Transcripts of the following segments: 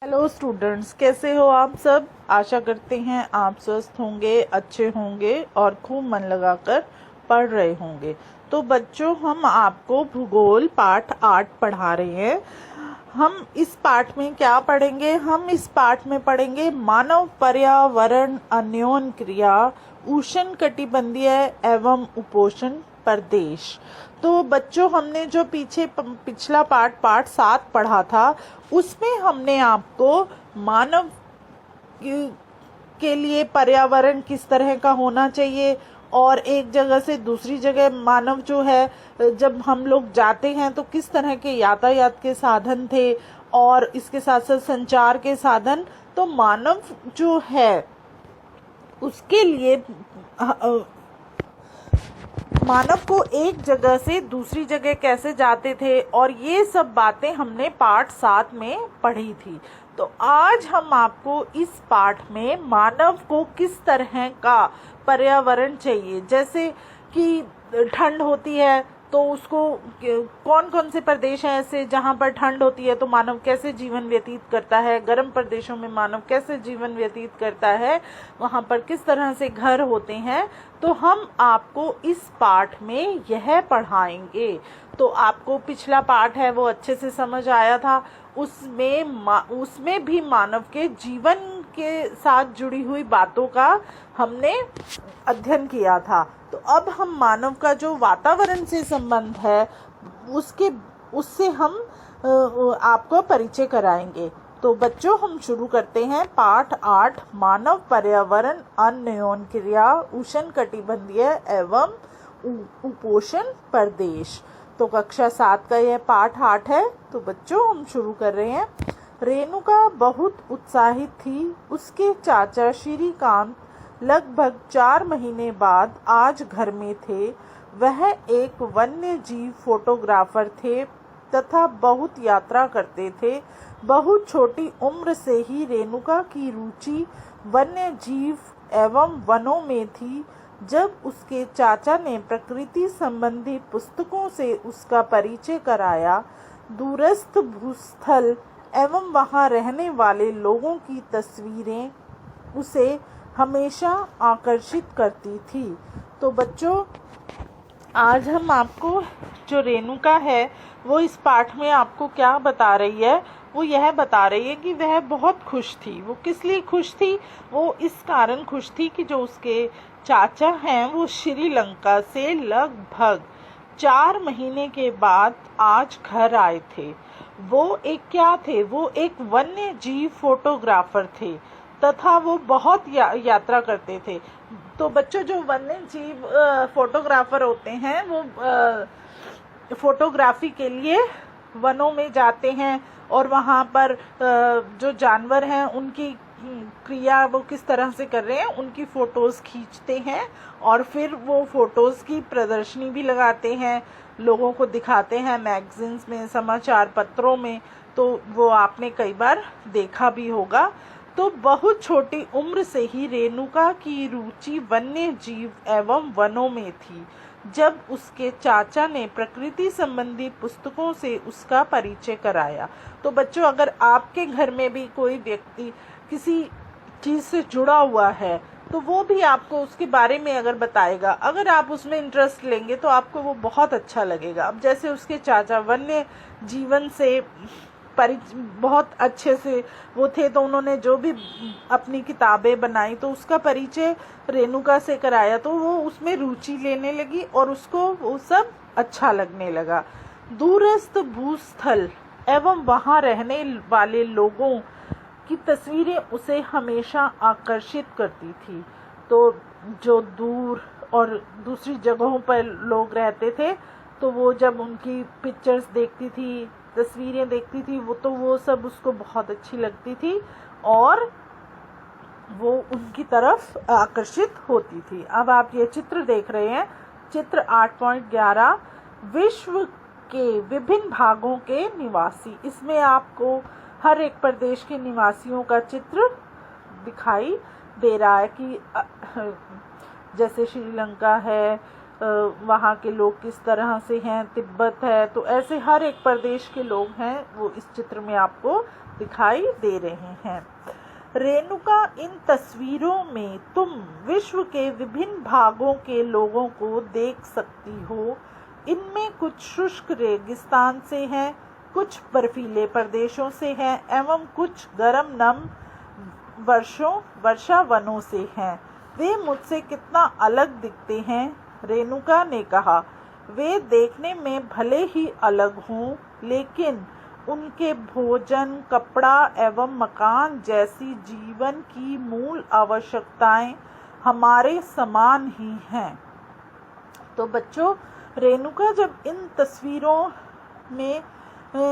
Hello students, कैसे हो आप सब। आशा करते हैं आप स्वस्थ होंगे, अच्छे होंगे और खूब मन लगाकर पढ़ रहे होंगे। तो बच्चों, हम आपको भूगोल पाठ 8 पढ़ा रहे हैं। हम इस पाठ में क्या पढ़ेंगे? हम इस पाठ में पढ़ेंगे मानव पर्यावरण अन्योन क्रिया, उष्ण कटिबंधीय एवं उपोष्ण प्रदेश। तो बच्चों, हमने जो पिछला पाठ 7 पढ़ा था, उसमें हमने आपको मानव के लिए पर्यावरण किस तरह का होना चाहिए और एक जगह से दूसरी जगह मानव जो है, जब हम लोग जाते हैं तो किस तरह के यातायात के साधन थे और इसके साथ साथ संचार के साधन। तो मानव जो है उसके लिए मानव को एक जगह से दूसरी जगह कैसे जाते थे और ये सब बातें हमने पाठ 7 में पढ़ी थी। तो आज हम आपको इस पाठ में मानव को किस तरह का पर्यावरण चाहिए, जैसे कि ठंड होती है तो उसको कौन कौन से प्रदेश हैं ऐसे जहाँ पर ठंड होती है तो मानव कैसे जीवन व्यतीत करता है, गर्म प्रदेशों में मानव कैसे जीवन व्यतीत करता है, वहाँ पर किस तरह से घर होते हैं। तो हम आपको इस पाठ में यह पढ़ाएंगे। तो आपको पिछला पाठ है वो अच्छे से समझ आया था। उसमें भी मानव के जीवन के साथ जुड़ी हुई बातों का हमने अध्ययन किया था। तो अब हम मानव का जो वातावरण से संबंध है उससे हम आपको परिचय कराएंगे। तो बच्चों, हम शुरू करते हैं पाठ 8 मानव पर्यावरण अन्योन क्रिया, उष्ण कटिबंधीय एवं उपोष्ण प्रदेश। तो कक्षा 7 का यह पाठ 8 है। तो बच्चों, हम शुरू कर रहे हैं। रेणुका बहुत उत्साहित थी। उसके चाचा श्रीकांत लगभग 4 महीने बाद आज घर में थे। वह एक वन्य जीव फोटोग्राफर थे तथा बहुत यात्रा करते थे। बहुत छोटी उम्र से ही रेणुका की रुचि वन्य जीव एवं वनों में थी। जब उसके चाचा ने प्रकृति संबंधी पुस्तकों से उसका परिचय कराया, दूरस्थ भूस्थल एवं वहां रहने वाले लोगों की तस्वीरें उसे हमेशा आकर्षित करती थी। तो बच्चों, आज हम आपको जो रेणुका है वो इस पाठ में आपको क्या बता रही है? वो यह बता रही है कि वह बहुत खुश थी। वो किस लिए खुश थी? वो इस कारण खुश थी कि जो उसके चाचा हैं वो श्रीलंका से लगभग 4 महीने के बाद आज घर आए थे। वो एक क्या थे? वो एक वन्य जीव फोटोग्राफर थे तथा वो बहुत यात्रा करते थे। तो बच्चों, जो वन्य जीव फोटोग्राफर होते हैं वो फोटोग्राफी के लिए वनों में जाते हैं और वहाँ पर जो जानवर हैं उनकी क्रिया वो किस तरह से कर रहे हैं उनकी फोटोज खींचते हैं और फिर वो फोटोज की प्रदर्शनी भी लगाते हैं, लोगों को दिखाते हैं मैगजीन्स में, समाचार पत्रों में। तो वो आपने कई बार देखा भी होगा। तो बहुत छोटी उम्र से ही रेणुका की रुचि वन्य जीव एवं वनों में थी। जब उसके चाचा ने प्रकृति संबंधी पुस्तकों से उसका परिचय कराया। तो बच्चों, अगर आपके घर में भी कोई व्यक्ति किसी चीज से जुड़ा हुआ है तो वो भी आपको उसके बारे में अगर बताएगा, अगर आप उसमें इंटरेस्ट लेंगे तो आपको वो बहुत अच्छा लगेगा। अब जैसे उसके चाचा वन्य जीवन से बहुत अच्छे से वो थे, तो उन्होंने जो भी अपनी किताबें बनाई तो उसका परिचय रेणुका से कराया, तो वो उसमें रुचि लेने लगी और उसको वो सब अच्छा लगने लगा। दूरस्थ भूस्थल एवं वहां रहने वाले लोगों की तस्वीरें उसे हमेशा आकर्षित करती थी। तो जो दूर और दूसरी जगहों पर लोग रहते थे तो वो जब उनकी पिक्चर्स देखती थी, तस्वीरें देखती थी, वो सब उसको बहुत अच्छी लगती थी और वो उनकी तरफ आकर्षित होती थी। अब आप ये चित्र देख रहे हैं, चित्र 8.11 विश्व के विभिन्न भागों के निवासी। इसमें आपको हर एक प्रदेश के निवासियों का चित्र दिखाई दे रहा है कि जैसे श्रीलंका है, वहाँ के लोग किस तरह से हैं, तिब्बत है, तो ऐसे हर एक प्रदेश के लोग हैं वो इस चित्र में आपको दिखाई दे रहे हैं। रेणुका, इन तस्वीरों में तुम विश्व के विभिन्न भागों के लोगों को देख सकती हो। इनमें कुछ शुष्क रेगिस्तान से हैं, कुछ बर्फीले प्रदेशों से हैं एवं कुछ गर्म नम वर्षा वनों से हैं। वे मुझसे कितना अलग दिखते हैं, रेणुका ने कहा। वे देखने में भले ही अलग हों, लेकिन उनके भोजन, कपड़ा एवं मकान जैसी जीवन की मूल आवश्यकताएं हमारे समान ही हैं। तो बच्चों, रेणुका जब इन तस्वीरों में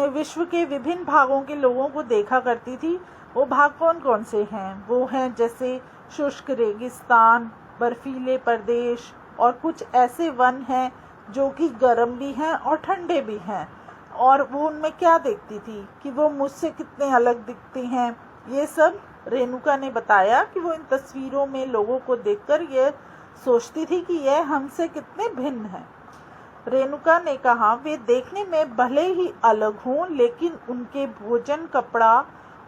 विश्व के विभिन्न भागों के लोगों को देखा करती थी, वो भाग कौन कौन से हैं? वो हैं जैसे शुष्क रेगिस्तान, बर्फीले प्रदेश और कुछ ऐसे वन हैं जो कि गर्म भी हैं और ठंडे भी हैं। और वो उनमें क्या देखती थी कि वो मुझसे कितने अलग दिखते हैं। ये सब रेणुका ने बताया कि वो इन तस्वीरों में लोगों को देखकर ये सोचती थी कि यह हमसे कितने भिन्न हैं। रेणुका ने कहा, वे देखने में भले ही अलग हों, लेकिन उनके भोजन, कपड़ा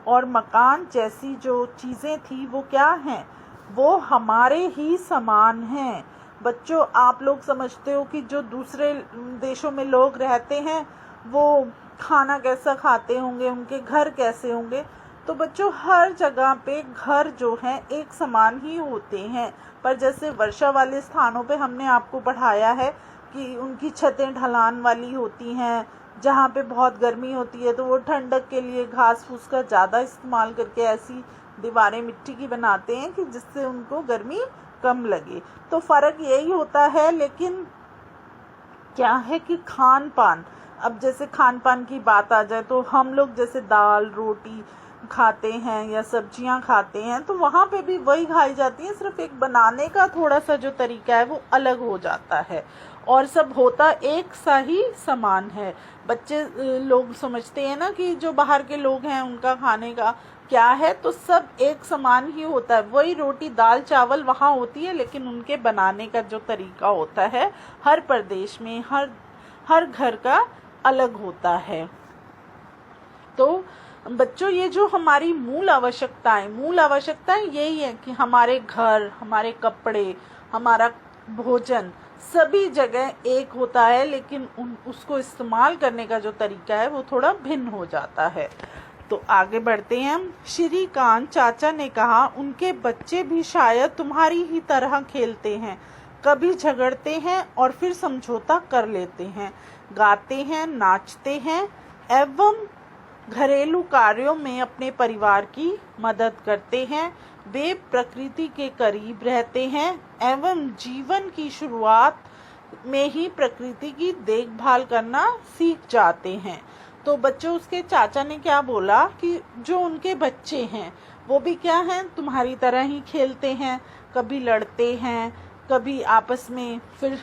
और मकान जैसी जो चीज़ें थी वो क्या हैं? वो हमारे ही समान हैं। बच्चों, आप लोग समझते हो कि जो दूसरे देशों में लोग रहते हैं वो खाना कैसा खाते होंगे, उनके घर कैसे होंगे। तो बच्चों, हर जगह पे घर जो हैं एक समान ही होते हैं, पर जैसे वर्षा वाले स्थानों पे हमने आपको पढ़ाया है कि उनकी छतें ढलान वाली होती हैं। जहाँ पे बहुत गर्मी होती है तो वो ठंडक के लिए घास फूस का ज़्यादा इस्तेमाल करके ऐसी दीवारें मिट्टी की बनाते हैं कि जिससे उनको गर्मी कम लगे। तो फ़र्क यही होता है। लेकिन क्या है कि खान पान, अब जैसे खान पान की बात आ जाए तो हम लोग जैसे दाल रोटी खाते हैं या सब्जियां खाते हैं, तो वहाँ पे भी वही खाई जाती है, सिर्फ एक बनाने का थोड़ा सा जो तरीका है वो अलग हो जाता है और सब होता एक सा ही समान है। बच्चे लोग समझते हैं ना कि जो बाहर के लोग हैं उनका खाने का क्या है, तो सब एक समान ही होता है। वही रोटी दाल चावल वहाँ होती है, लेकिन उनके बनाने का जो तरीका होता है हर प्रदेश में हर घर का अलग होता है। तो बच्चों, ये जो हमारी मूल आवश्यकताएं यही है कि हमारे घर, हमारे कपड़े, हमारा भोजन सभी जगह एक होता है, लेकिन उसको इस्तेमाल करने का जो तरीका है वो थोड़ा भिन्न हो जाता है। तो आगे बढ़ते हैं। श्रीकांत चाचा ने कहा, उनके बच्चे भी शायद तुम्हारी ही तरह खेलते हैं, कभी झगड़ते हैं और फिर समझौता कर लेते हैं, गाते हैं, नाचते हैं एवं घरेलू कार्यों में अपने परिवार की मदद करते हैं। वे प्रकृति के करीब रहते हैं एवं जीवन की शुरुआत में ही प्रकृति की देखभाल करना सीख जाते हैं। तो बच्चों, उसके चाचा ने क्या बोला कि जो उनके बच्चे हैं वो भी क्या हैं, तुम्हारी तरह ही खेलते हैं, कभी लड़ते हैं, कभी आपस में फिर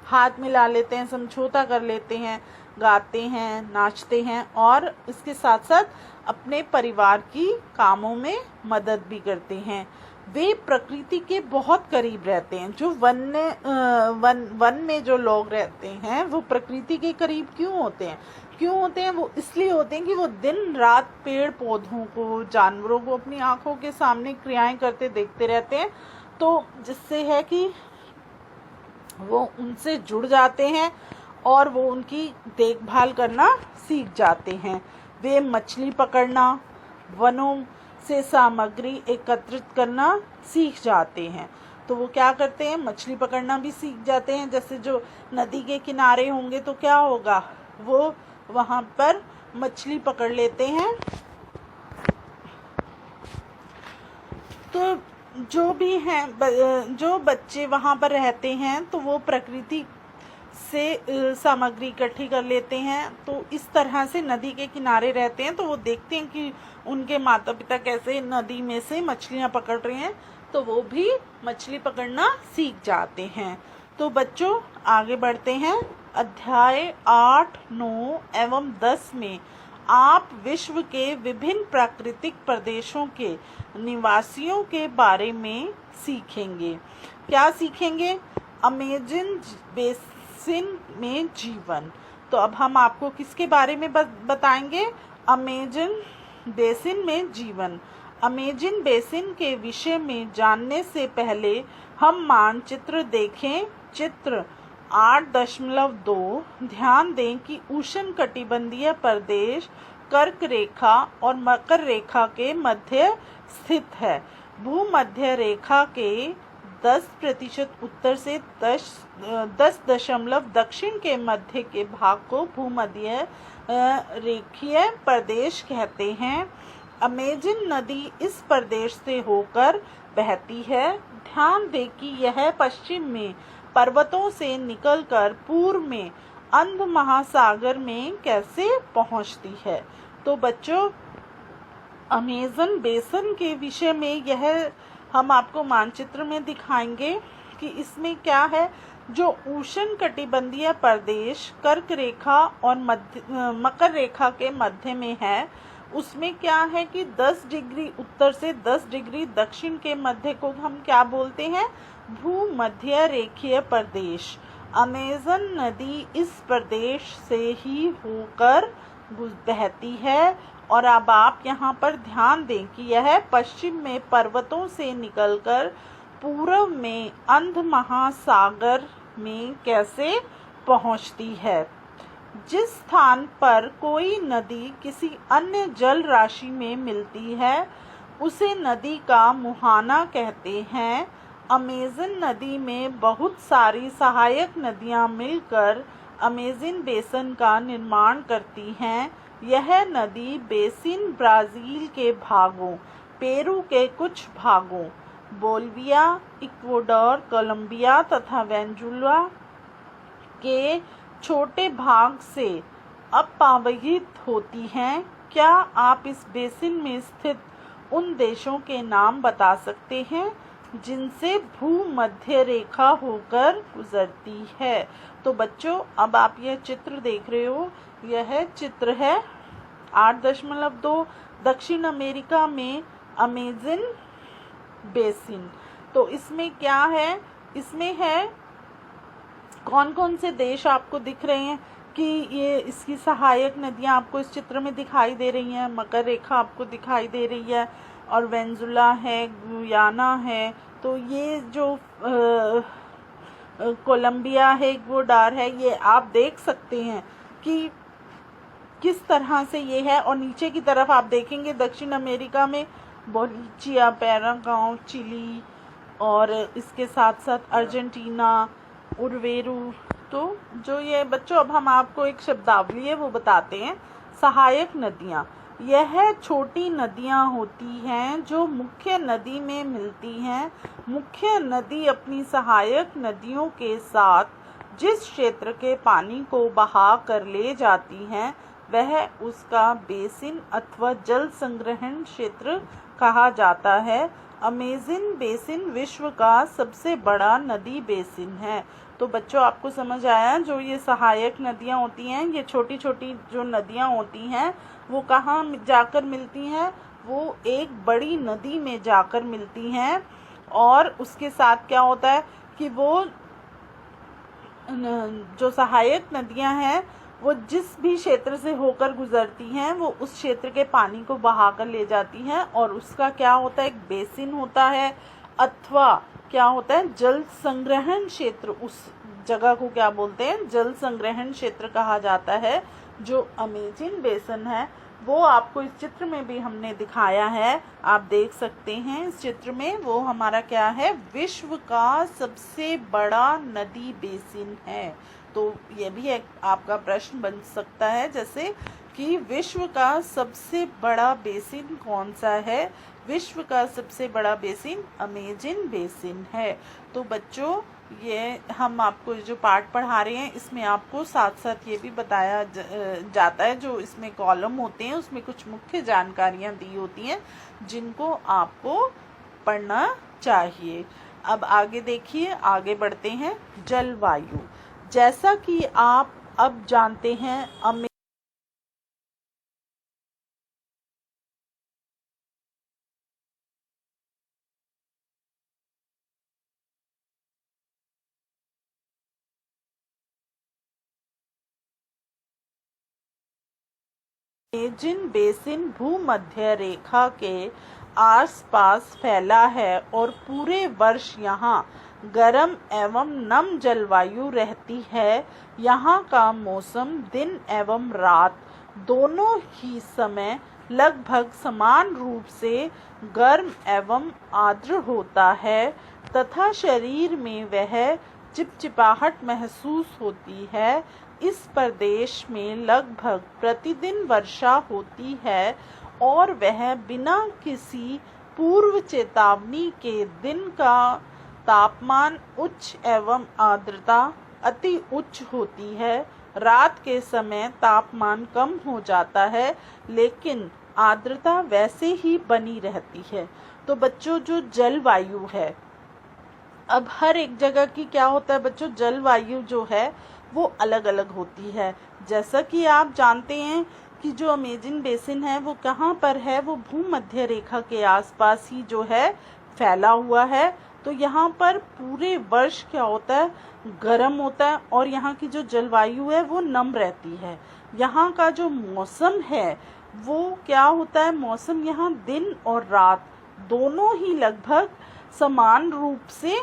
हाथ मिला लेते हैं, समझौता कर लेते हैं, गाते हैं, नाचते हैं और इसके साथ साथ अपने परिवार की कामों में मदद भी करते हैं। वे प्रकृति के बहुत करीब रहते हैं। जो वन में जो लोग रहते हैं वो प्रकृति के करीब क्यों होते हैं? वो इसलिए होते हैं कि वो दिन रात पेड़ पौधों को, जानवरों को अपनी आंखों के सामने क्रियाएं करते देखते रहते हैं, तो जिससे है कि वो उनसे जुड़ जाते हैं और वो उनकी देखभाल करना सीख जाते हैं। वे मछली पकड़ना, वनों से सामग्री एकत्रित करना सीख जाते हैं। तो वो क्या करते हैं, मछली पकड़ना भी सीख जाते हैं। जैसे जो नदी के किनारे होंगे तो क्या होगा, वो वहाँ पर मछली पकड़ लेते हैं। तो जो भी हैं, जो बच्चे वहाँ पर रहते हैं तो वो प्रकृति से सामग्री इकट्ठी कर लेते हैं। तो इस तरह से नदी के किनारे रहते हैं, तो वो देखते हैं कि उनके माता पिता कैसे नदी में से मछलियाँ पकड़ रहे हैं, तो वो भी मछली पकड़ना सीख जाते हैं। तो बच्चों, आगे बढ़ते हैं। अध्याय 8, 9 एवं 10 में आप विश्व के विभिन्न प्राकृतिक प्रदेशों के निवासियों के बारे में सीखेंगे। क्या सीखेंगे? अमेजन बेसिन में जीवन। तो अब हम आपको किसके बारे में बताएंगे? अमेजन बेसिन में जीवन। अमेजन बेसिन के विषय में जानने से पहले हम मानचित्र देखें। चित्र 8.2। ध्यान दें कि उष्णकटिबंधीय प्रदेश कर्क रेखा और मकर रेखा के मध्य स्थित है। भूमध्य रेखा के 10% उत्तर से 10 दशमलव दक्षिण के मध्य के भाग को भूमध्य रेखीय प्रदेश कहते हैं। अमेजन नदी इस प्रदेश से होकर बहती है। ध्यान दें कि यह पश्चिम में पर्वतों से निकलकर पूर्व में अंध महासागर में कैसे पहुंचती है। तो बच्चों, अमेजन बेसिन के विषय में यह हम आपको मानचित्र में दिखाएंगे कि इसमें क्या है। जो उष्णकटिबंधीय प्रदेश कर्क रेखा और मकर रेखा के मध्य में है, उसमें क्या है कि 10 डिग्री उत्तर से 10 डिग्री दक्षिण के मध्य को हम क्या बोलते हैं? भूमध्य रेखीय प्रदेश। अमेजन नदी इस प्रदेश से ही होकर बहती है। और अब आप यहाँ पर ध्यान दें कि यह पश्चिम में पर्वतों से निकलकर पूर्व में अंध महासागर में कैसे पहुँचती है। जिस स्थान पर कोई नदी किसी अन्य जल राशि में मिलती है, उसे नदी का मुहाना कहते हैं। अमेजन नदी में बहुत सारी सहायक नदियां मिलकर अमेजन बेसिन का निर्माण करती हैं। यह नदी बेसिन ब्राजील के भागों, पेरू के कुछ भागों, बोलिविया, इक्वाडोर, कोलंबिया तथा वेनेजुएला के छोटे भाग से अपवाहित होती हैं। क्या आप इस बेसिन में स्थित उन देशों के नाम बता सकते हैं जिनसे भूमध्य रेखा होकर गुजरती है? तो बच्चों, अब आप यह चित्र देख रहे हो, यह चित्र है 8.2 दक्षिण अमेरिका में अमेजन बेसिन। तो इसमें क्या है? इसमें है कौन कौन से देश आपको दिख रहे हैं कि ये इसकी सहायक नदियां आपको इस चित्र में दिखाई दे रही हैं। मकर रेखा आपको दिखाई दे रही है और वेनेजुएला है, गुयाना है। तो ये जो कोलंबिया है, इक्वाडोर है, ये आप देख सकते हैं कि किस तरह से ये है। और नीचे की तरफ आप देखेंगे दक्षिण अमेरिका में बोलिविया, पैराग्वे, चिली और इसके साथ साथ अर्जेंटीना, उरुग्वे। तो जो ये बच्चों, अब हम आपको एक शब्दावली है वो बताते हैं। सहायक नदियाँ, यह छोटी नदियाँ होती हैं जो मुख्य नदी में मिलती हैं। मुख्य नदी अपनी सहायक नदियों के साथ जिस क्षेत्र के पानी को बहा कर ले जाती हैं, वह उसका बेसिन अथवा जल संग्रहण क्षेत्र कहा जाता है। अमेजन बेसिन विश्व का सबसे बड़ा नदी बेसिन है। तो बच्चों, आपको समझ आया, जो ये सहायक नदियाँ होती हैं, ये छोटी छोटी जो नदियाँ होती हैं, वो कहाँ जाकर मिलती हैं? वो एक बड़ी नदी में जाकर मिलती हैं। और उसके साथ क्या होता है कि वो जो सहायक नदियाँ हैं, वो जिस भी क्षेत्र से होकर गुजरती हैं, वो उस क्षेत्र के पानी को बहाकर ले जाती हैं। और उसका क्या होता है? एक बेसिन होता है, अथवा क्या होता है? जल संग्रहण क्षेत्र। उस जगह को क्या बोलते हैं? जल संग्रहण क्षेत्र कहा जाता है। जो अमेजन बेसिन है वो आपको इस चित्र में भी हमने दिखाया है, आप देख सकते हैं इस चित्र में। वो हमारा क्या है? विश्व का सबसे बड़ा नदी बेसिन है। तो ये भी एक आपका प्रश्न बन सकता है, जैसे कि विश्व का सबसे बड़ा बेसिन कौन सा है? विश्व का सबसे बड़ा बेसिन अमेजन बेसिन है। तो बच्चों, ये हम आपको जो पाठ पढ़ा रहे हैं, इसमें आपको साथ साथ ये भी बताया जाता है, जो इसमें कॉलम होते हैं उसमें कुछ मुख्य जानकारियां दी होती हैं जिनको आपको पढ़ना चाहिए। अब आगे देखिए, आगे बढ़ते हैं। जलवायु, जैसा कि आप अब जानते हैं, अमेज़न बेसिन भूमध्य रेखा के आसपास फैला है और पूरे वर्ष यहाँ गर्म एवं नम जलवायु रहती है। यहाँ का मौसम दिन एवं रात दोनों ही समय लगभग समान रूप से गर्म एवं आर्द्र होता है तथा शरीर में वह चिपचिपाहट महसूस होती है। इस प्रदेश में लगभग प्रतिदिन वर्षा होती है और वह बिना किसी पूर्व चेतावनी के दिन का तापमान उच्च एवं आर्द्रता अति उच्च होती है। रात के समय तापमान कम हो जाता है लेकिन आर्द्रता वैसे ही बनी रहती है। तो बच्चों, जो जलवायु है, अब हर एक जगह की क्या होता है बच्चों, जलवायु जो है वो अलग अलग होती है। जैसा कि आप जानते हैं कि जो अमेज़न बेसिन है वो कहाँ पर है, वो भूमध्य रेखा के आसपास ही जो है फैला हुआ है। तो यहाँ पर पूरे वर्ष क्या होता है, गर्म होता है और यहाँ की जो जलवायु है वो नम रहती है। यहाँ का जो मौसम है वो क्या होता है, मौसम यहाँ दिन और रात दोनों ही लगभग समान रूप से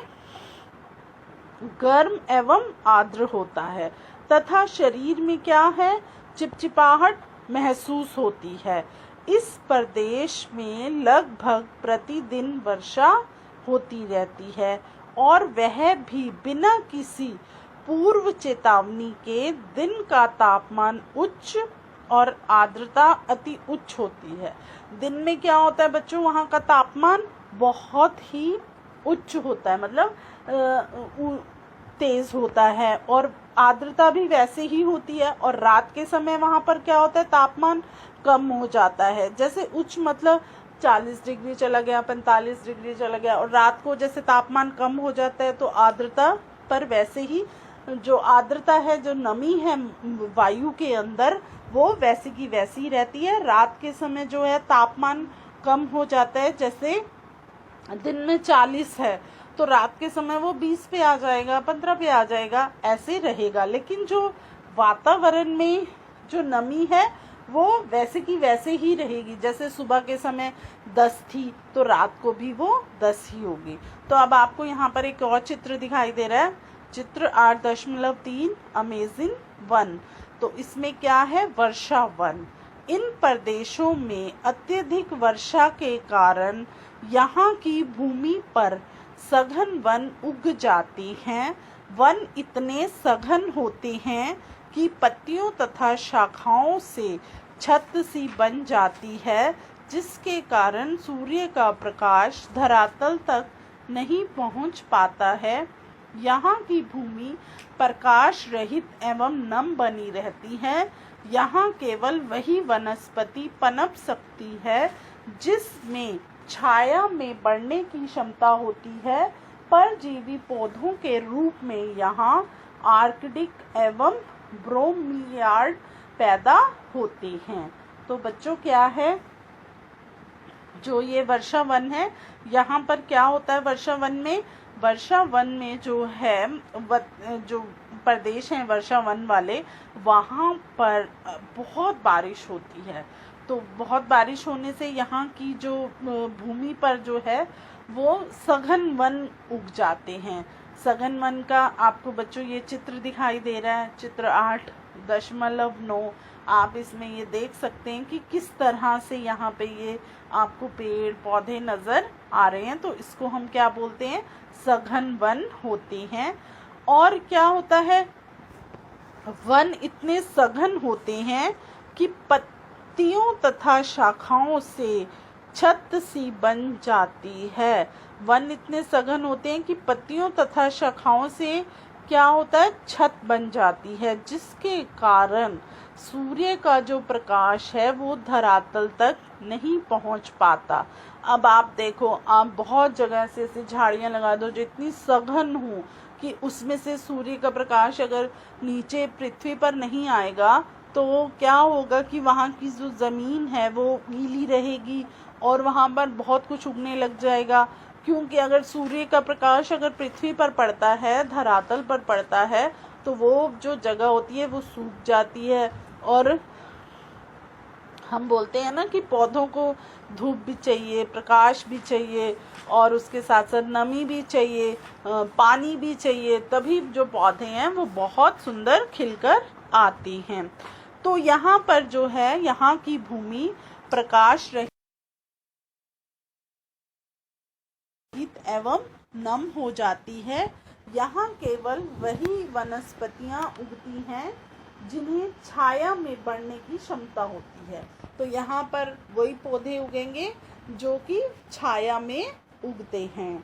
गर्म एवं आर्द्र होता है तथा शरीर में क्या है, चिपचिपाहट महसूस होती है। इस प्रदेश में लगभग प्रतिदिन वर्षा होती रहती है और वह भी बिना किसी पूर्व चेतावनी के। दिन का तापमान उच्च और आर्द्रता अति उच्च होती है। दिन में क्या होता है बच्चों, वहाँ का तापमान बहुत ही उच्च होता है, मतलब तेज होता है और आर्द्रता भी वैसे ही होती है। और रात के समय वहाँ पर क्या होता है, तापमान कम हो जाता है। जैसे उच्च मतलब 40 डिग्री चला गया, 45 डिग्री चला गया, और रात को जैसे तापमान कम हो जाता है तो आर्द्रता पर वैसे ही जो आर्द्रता है, जो नमी है वायु के अंदर, वो वैसी की वैसी रहती है। रात के समय जो है तापमान कम हो जाता है, जैसे दिन में 40 है तो रात के समय वो 20 पे आ जाएगा, 15 पे आ जाएगा, ऐसे रहेगा। लेकिन जो वातावरण में जो नमी है वो वैसे की वैसे ही रहेगी। जैसे सुबह के समय 10 थी तो रात को भी वो 10 ही होगी। तो अब आपको यहाँ पर एक और चित्र दिखाई दे रहा है, चित्र 8.3 अमेज़न वन। तो इसमें क्या है, वर्षा वन। इन प्रदेशों में अत्यधिक वर्षा के कारण यहाँ की भूमि पर सघन वन उग जाती हैं। वन इतने सघन होते हैं कि पत्तियों तथा शाखाओं से छत सी बन जाती है, जिसके कारण सूर्य का प्रकाश धरातल तक नहीं पहुंच पाता है। यहाँ की भूमि प्रकाश रहित एवं नम बनी रहती है। यहाँ केवल वही वनस्पति पनप सकती है जिसमें छाया में बढ़ने की क्षमता होती है। परजीवी पौधों के रूप में यहाँ आर्कटिक एवं ब्रोमिलियाड पैदा होते हैं। तो बच्चों, क्या है, जो ये वर्षा वन है, यहाँ पर क्या होता है वर्षा वन में जो है जो प्रदेश हैं वर्षा वन वाले, वहाँ पर बहुत बारिश होती है। तो बहुत बारिश होने से यहाँ की जो भूमि पर जो है वो सघन वन उग जाते हैं। सघन वन का आपको बच्चों ये चित्र दिखाई दे रहा है, चित्र 8.9। आप इसमें ये देख सकते हैं कि किस तरह से यहाँ पे ये आपको पेड़ पौधे नजर आ रहे हैं। तो इसको हम क्या बोलते हैं, सघन वन होते हैं। और क्या होता है, वन इतने सघन होते हैं कि पत्तियों तथा शाखाओं से छत सी बन जाती है। वन इतने सघन होते हैं कि पत्तियों तथा शाखाओं से क्या होता है, छत बन जाती है, जिसके कारण सूर्य का जो प्रकाश है वो धरातल तक नहीं पहुंच पाता। अब आप देखो, आप बहुत जगह से ऐसी झाड़ियां लगा दो जो इतनी सघन हो कि उसमें से सूर्य का प्रकाश अगर नीचे पृथ्वी पर नहीं आएगा तो क्या होगा कि वहाँ की जो ज़मीन है वो गीली रहेगी और वहाँ पर बहुत कुछ उगने लग जाएगा। क्योंकि अगर सूर्य का प्रकाश अगर पृथ्वी पर पड़ता है, धरातल पर पड़ता है, तो वो जो जगह होती है वो सूख जाती है और हम बोलते हैं ना कि पौधों को धूप भी चाहिए, प्रकाश भी चाहिए और उसके साथ साथ नमी भी चाहिए, पानी भी चाहिए, तभी जो पौधे हैं वो बहुत सुंदर खिलकर आती हैं। तो यहाँ पर जो है यहाँ की भूमि प्रकाश रहित एवं नम हो जाती है। यहाँ केवल वही वनस्पतियाँ उगती हैं जिन्हें छाया में बढ़ने की क्षमता होती है। तो यहाँ पर वही पौधे उगेंगे जो कि छाया में उगते हैं।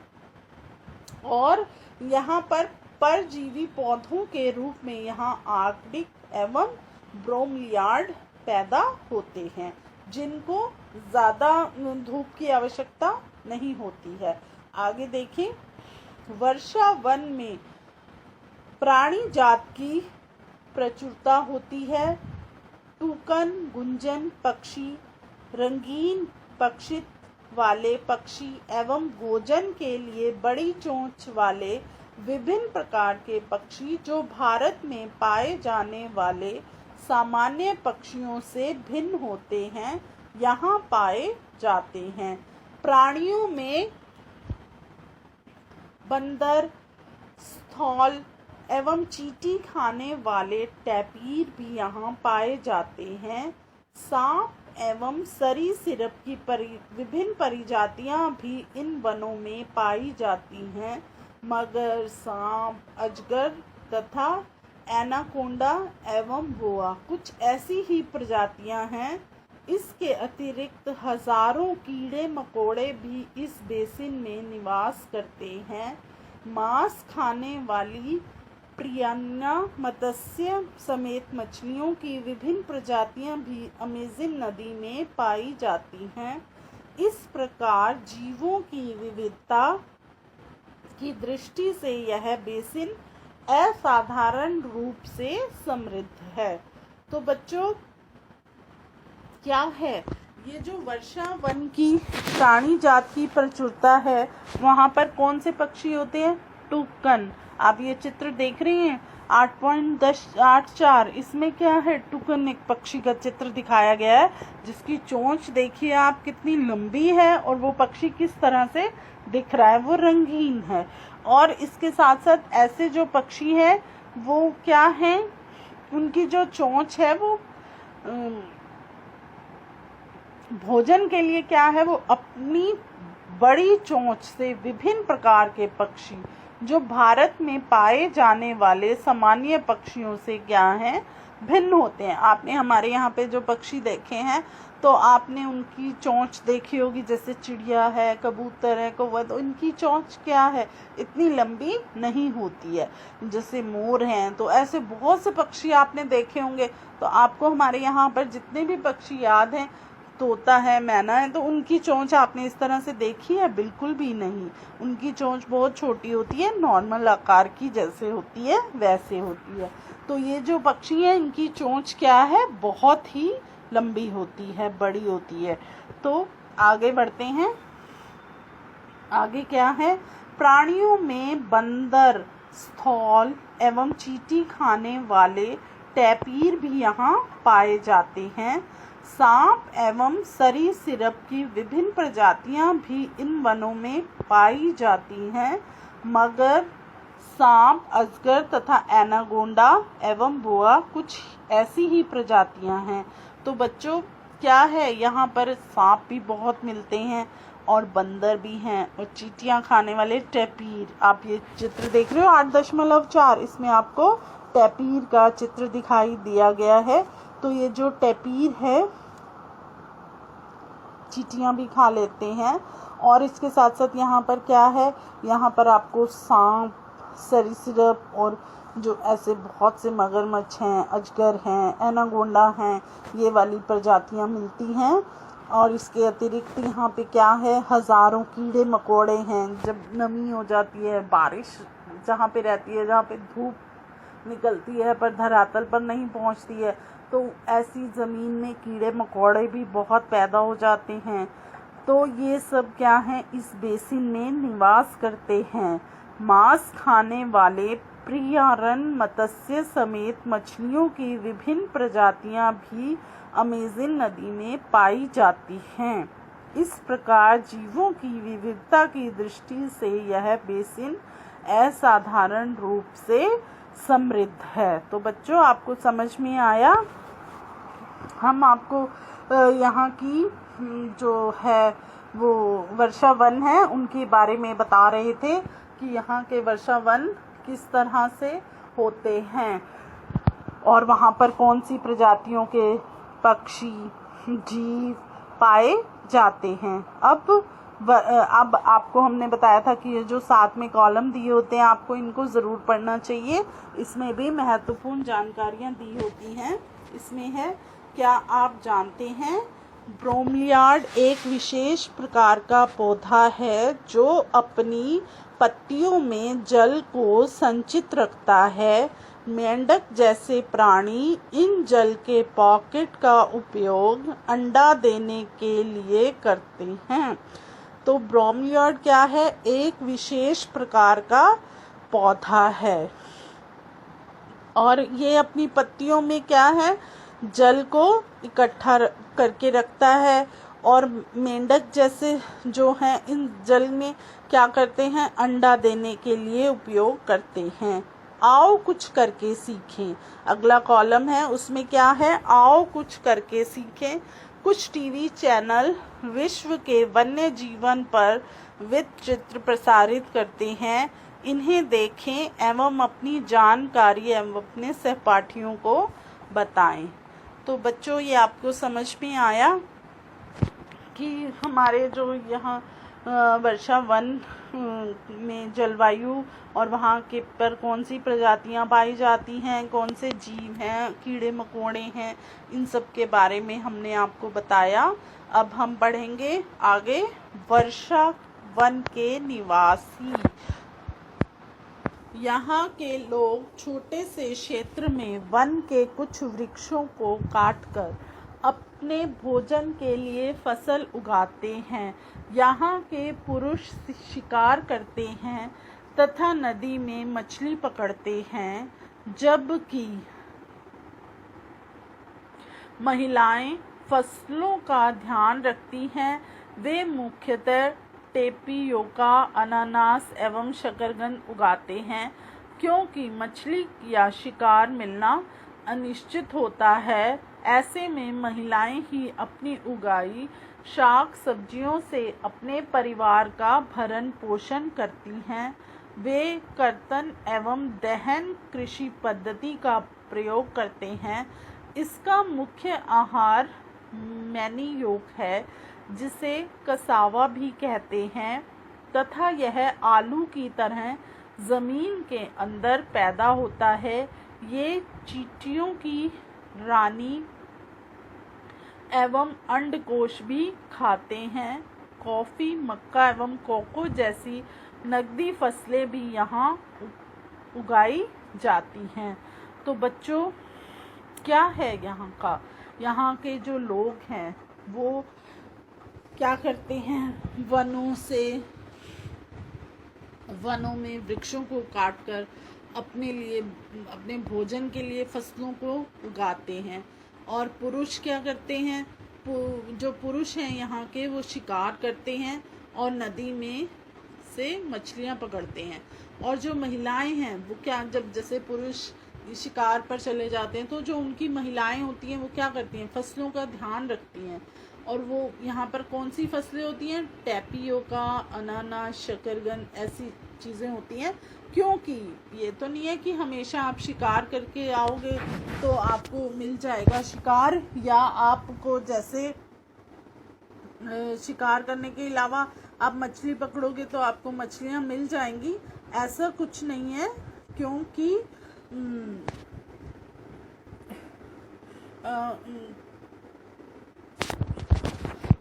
और यहाँ पर परजीवी पौधों के रूप में यहाँ आर्कटिक एवं ब्रोमिलियार्ड पैदा होते हैं, जिनको ज़्यादा धूप की आवश्यकता नहीं होती है। आगे देखें, वर्षा वन में प्राणी जात की प्रचुरता होती है। टूकन, गुंजन पक्षी, रंगीन पक्षित वाले पक्षी एवं भोजन के लिए बड़ी चोंच वाले विभिन्न प्रकार के पक्षी जो भारत में पाए जाने वाले सामान्य पक्षियों से भिन्न होते हैं, यहाँ पाए जाते हैं। प्राणियों में बंदर, स्थौल एवं चींटी खाने वाले टैपीर भी यहाँ पाए जाते हैं। सांप एवं सरीसृप की विभिन्न प्रजातियाँ भी इन वनों में पाई जाती हैं। मगर, सांप, अजगर तथा एनाकोंडा एवं बोआ कुछ ऐसी ही प्रजातियाँ हैं। इसके अतिरिक्त हजारों कीड़े मकोड़े भी इस बेसिन में निवास करते हैं। मांस खाने वाली प्रियन्ना मत्स्य समेत मछलियों की विभिन्न प्रजातियां भी अमेज़न नदी में पाई जाती हैं। इस प्रकार जीवों की विविधता की दृष्टि से यह बेसिन असाधारण रूप से समृद्ध है। तो बच्चों, क्या है ये जो वर्षा वन की प्राणी जात की प्रचुरता है, वहाँ पर कौन से पक्षी होते हैं? टुकन। आप ये चित्र देख रही हैं 8.84, इसमें क्या है? टुकन एक पक्षी का चित्र दिखाया गया है, जिसकी चोंच देखिए आप कितनी लंबी है और वो पक्षी किस तरह से दिख रहा है, वो रंगीन है। और इसके साथ साथ ऐसे जो पक्षी हैं वो क्या हैं, उनकी जो चोंच है वो भोजन के लिए क्या है, वो अपनी बड़ी चोंच से विभिन्न प्रकार के पक्षी जो भारत में पाए जाने वाले सामान्य पक्षियों से क्या हैं, भिन्न होते हैं। आपने हमारे यहाँ पे जो पक्षी देखे हैं तो आपने उनकी चोंच देखी होगी, जैसे चिड़िया है, कबूतर है, कौवा, तो इनकी चोंच क्या है, इतनी लंबी नहीं होती है। जैसे मोर हैं, तो ऐसे बहुत से पक्षी आपने देखे होंगे। तो आपको हमारे यहाँ पर जितने भी पक्षी याद हैं, तोता है, मैना है, तो उनकी चोंच आपने इस तरह से देखी है? बिल्कुल भी नहीं। उनकी चोंच बहुत छोटी होती है, नॉर्मल आकार की जैसे होती है वैसे होती है। तो ये जो पक्षी है, इनकी चोंच क्या है, बहुत ही लंबी होती है, बड़ी होती है। तो आगे बढ़ते हैं। आगे क्या है? प्राणियों में बंदर, स्थौल एवं चींटी खाने वाले टैपीर भी यहाँ पाए जाते हैं। सांप एवं सरीसृप की विभिन्न प्रजातियां भी इन वनों में पाई जाती हैं। मगर, सांप, अजगर तथा एनाकोंडा एवं बोआ कुछ ऐसी ही प्रजातियां हैं। तो बच्चों, क्या है, यहाँ पर सांप भी बहुत मिलते हैं और बंदर भी हैं और चींटियां खाने वाले टैपीर। आप ये चित्र देख रहे हो 8.4, इसमें आपको टैपीर का चित्र दिखाई दिया गया है। तो ये जो टैपीर है, चींटियां भी खा लेते हैं। और इसके साथ साथ यहाँ पर क्या है, यहाँ पर आपको सांप, सरीसृप और जो ऐसे बहुत से मगरमच्छ हैं, अजगर हैं, एनाकोंडा हैं, ये वाली प्रजातियां मिलती हैं। और इसके अतिरिक्त यहाँ पे क्या है, हजारों कीड़े मकोड़े हैं। जब नमी हो जाती है, बारिश जहाँ पे रहती है, जहाँ पे धूप निकलती है पर धरातल पर नहीं पहुँचती है, तो ऐसी ज़मीन में कीड़े मकोड़े भी बहुत पैदा हो जाते हैं। तो ये सब क्या हैं, इस बेसिन में निवास करते हैं। मांस खाने वाले प्रियरन मत्स्य समेत मछलियों की विभिन्न प्रजातियां भी अमेज़न नदी में पाई जाती हैं। इस प्रकार जीवों की विविधता की दृष्टि से यह बेसिन असाधारण रूप से समृद्ध है। तो बच्चों, आपको समझ में आया? हम आपको यहाँ की जो है वो वर्षा वन है उनके बारे में बता रहे थे कि यहाँ के वर्षा वन किस तरह से होते हैं और वहाँ पर कौन सी प्रजातियों के पक्षी जीव पाए जाते हैं। अब आपको हमने बताया था कि ये जो साथ में कॉलम दिए होते हैं आपको इनको ज़रूर पढ़ना चाहिए। इसमें भी महत्वपूर्ण जानकारियाँ दी होती हैं। इसमें है, क्या आप जानते हैं ब्रोमिलियाड एक विशेष प्रकार का पौधा है जो अपनी पत्तियों में जल को संचित रखता है। मेंढक जैसे प्राणी इन जल के पॉकेट का उपयोग अंडा देने के लिए करते हैं। तो ब्रोमिलियाड क्या है? एक विशेष प्रकार का पौधा है और ये अपनी पत्तियों में क्या है? जल को इकट्ठा करके रखता है और मेंढक जैसे जो हैं इन जल में क्या करते हैं? अंडा देने के लिए उपयोग करते हैं। आओ कुछ करके सीखें। अगला कॉलम है, उसमें क्या है? आओ कुछ करके सीखें। कुछ टीवी चैनल विश्व के वन्य जीवन पर वृत्तचित्र प्रसारित करते हैं। इन्हें देखें एवं अपनी जानकारी एवं अपने सहपाठियों को बताएं। तो बच्चों, ये आपको समझ में आया कि हमारे जो यहाँ वर्षा वन में जलवायु और वहाँ के पर कौन सी प्रजातियाँ पाई जाती हैं, कौन से जीव हैं, कीड़े मकोड़े हैं, इन सब के बारे में हमने आपको बताया। अब हम पढ़ेंगे आगे वर्षा वन के निवासी। यहाँ के लोग छोटे से क्षेत्र में वन के कुछ वृक्षों को काटकर अपने भोजन के लिए फसल उगाते हैं। यहाँ के पुरुष शिकार करते हैं तथा नदी में मछली पकड़ते हैं, जबकि महिलाएं फसलों का ध्यान रखती हैं। वे मुख्यतः टेपियोका, अनानास एवं शकरकंद उगाते हैं। क्योंकि मछली या शिकार मिलना अनिश्चित होता है, ऐसे में महिलाएं ही अपनी उगाई शाक सब्जियों से अपने परिवार का भरण पोषण करती हैं। वे कर्तन एवं दहन कृषि पद्धति का प्रयोग करते हैं। इसका मुख्य आहार मैनीयोक है, जिसे कसावा भी कहते हैं, तथा यह आलू की तरह जमीन के अंदर पैदा होता है। ये चींटियों की रानी एवं अंडकोश भी खाते हैं। कॉफ़ी, मक्का एवं कोको जैसी नकदी फसलें भी यहाँ उगाई जाती हैं। तो बच्चों, क्या है यहाँ का? यहाँ के जो लोग हैं वो क्या करते हैं? वनों में वृक्षों को काटकर अपने लिए, अपने भोजन के लिए फसलों को उगाते हैं। और पुरुष क्या करते हैं? जो पुरुष हैं यहाँ के वो शिकार करते हैं और नदी में से मछलियाँ पकड़ते हैं। और जो महिलाएं हैं वो क्या, जब जैसे पुरुष शिकार पर चले जाते हैं तो जो उनकी महिलाएं होती हैं वो क्या करती हैं? फसलों का ध्यान रखती हैं। और वो यहाँ पर कौन सी फसलें होती हैं? टैपियोका, अनानास, शकरकंद, ऐसी चीज़ें होती हैं। क्योंकि ये तो नहीं है कि हमेशा आप शिकार करके आओगे तो आपको मिल जाएगा शिकार, या आपको जैसे शिकार करने के अलावा आप मछली पकड़ोगे तो आपको मछलियाँ मिल जाएंगी, ऐसा कुछ नहीं है। क्योंकि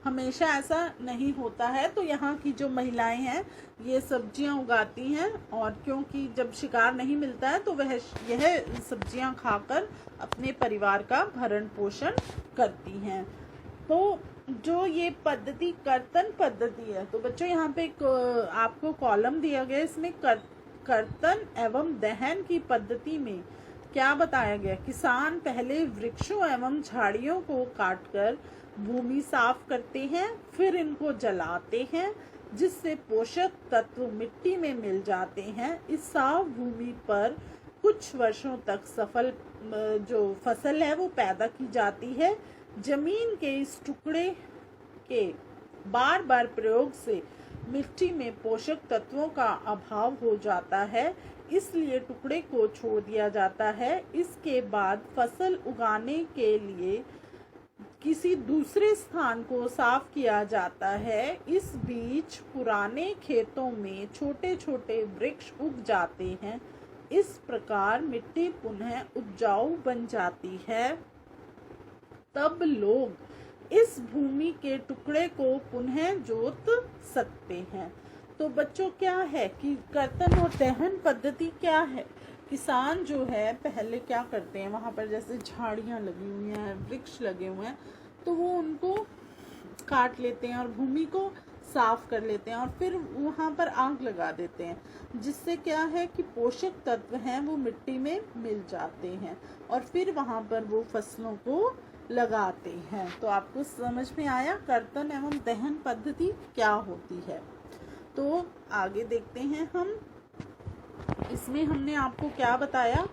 हमेशा ऐसा नहीं होता है। तो यहाँ की जो महिलाएं हैं ये सब्जियां उगाती हैं, और क्योंकि जब शिकार नहीं मिलता है तो वह यह सब्जियां खाकर अपने परिवार का भरण पोषण करती हैं। तो जो ये पद्धति कर्तन पद्धति है, तो बच्चों यहाँ पे आपको कॉलम दिया गया, इसमें कर्तन एवं दहन की पद्धति में क्या बताया गया? किसान पहले वृक्षों एवं झाड़ियों को काटकर भूमि साफ करते हैं, फिर इनको जलाते हैं, जिससे पोषक तत्व मिट्टी में मिल जाते हैं। इस साफ भूमि पर कुछ वर्षों तक जो फसल है वो पैदा की जाती है। जमीन के इस टुकड़े के बार बार प्रयोग से मिट्टी में पोषक तत्वों का अभाव हो जाता है, इसलिए टुकड़े को छोड़ दिया जाता है। इसके बाद फसल उगाने के लिए किसी दूसरे स्थान को साफ किया जाता है। इस बीच पुराने खेतों में छोटे छोटे वृक्ष उग जाते हैं। इस प्रकार मिट्टी पुनः उपजाऊ बन जाती है। तब लोग इस भूमि के टुकड़े को पुनः जोत सकते हैं। तो बच्चों, क्या है कि कर्तन और दहन पद्धति क्या है? किसान जो है पहले क्या करते हैं, वहाँ पर जैसे झाड़ियाँ लगी हुई हैं, वृक्ष लगे हुए हैं, तो वो उनको काट लेते हैं और भूमि को साफ कर लेते हैं और फिर वहाँ पर आग लगा देते हैं, जिससे क्या है कि पोषक तत्व हैं वो मिट्टी में मिल जाते हैं और फिर वहाँ पर वो फसलों को लगाते हैं। तो आपको समझ में आया कर्तन एवं दहन पद्धति क्या होती है। तो आगे देखते हैं हम। इसमें हमने आपको क्या बताया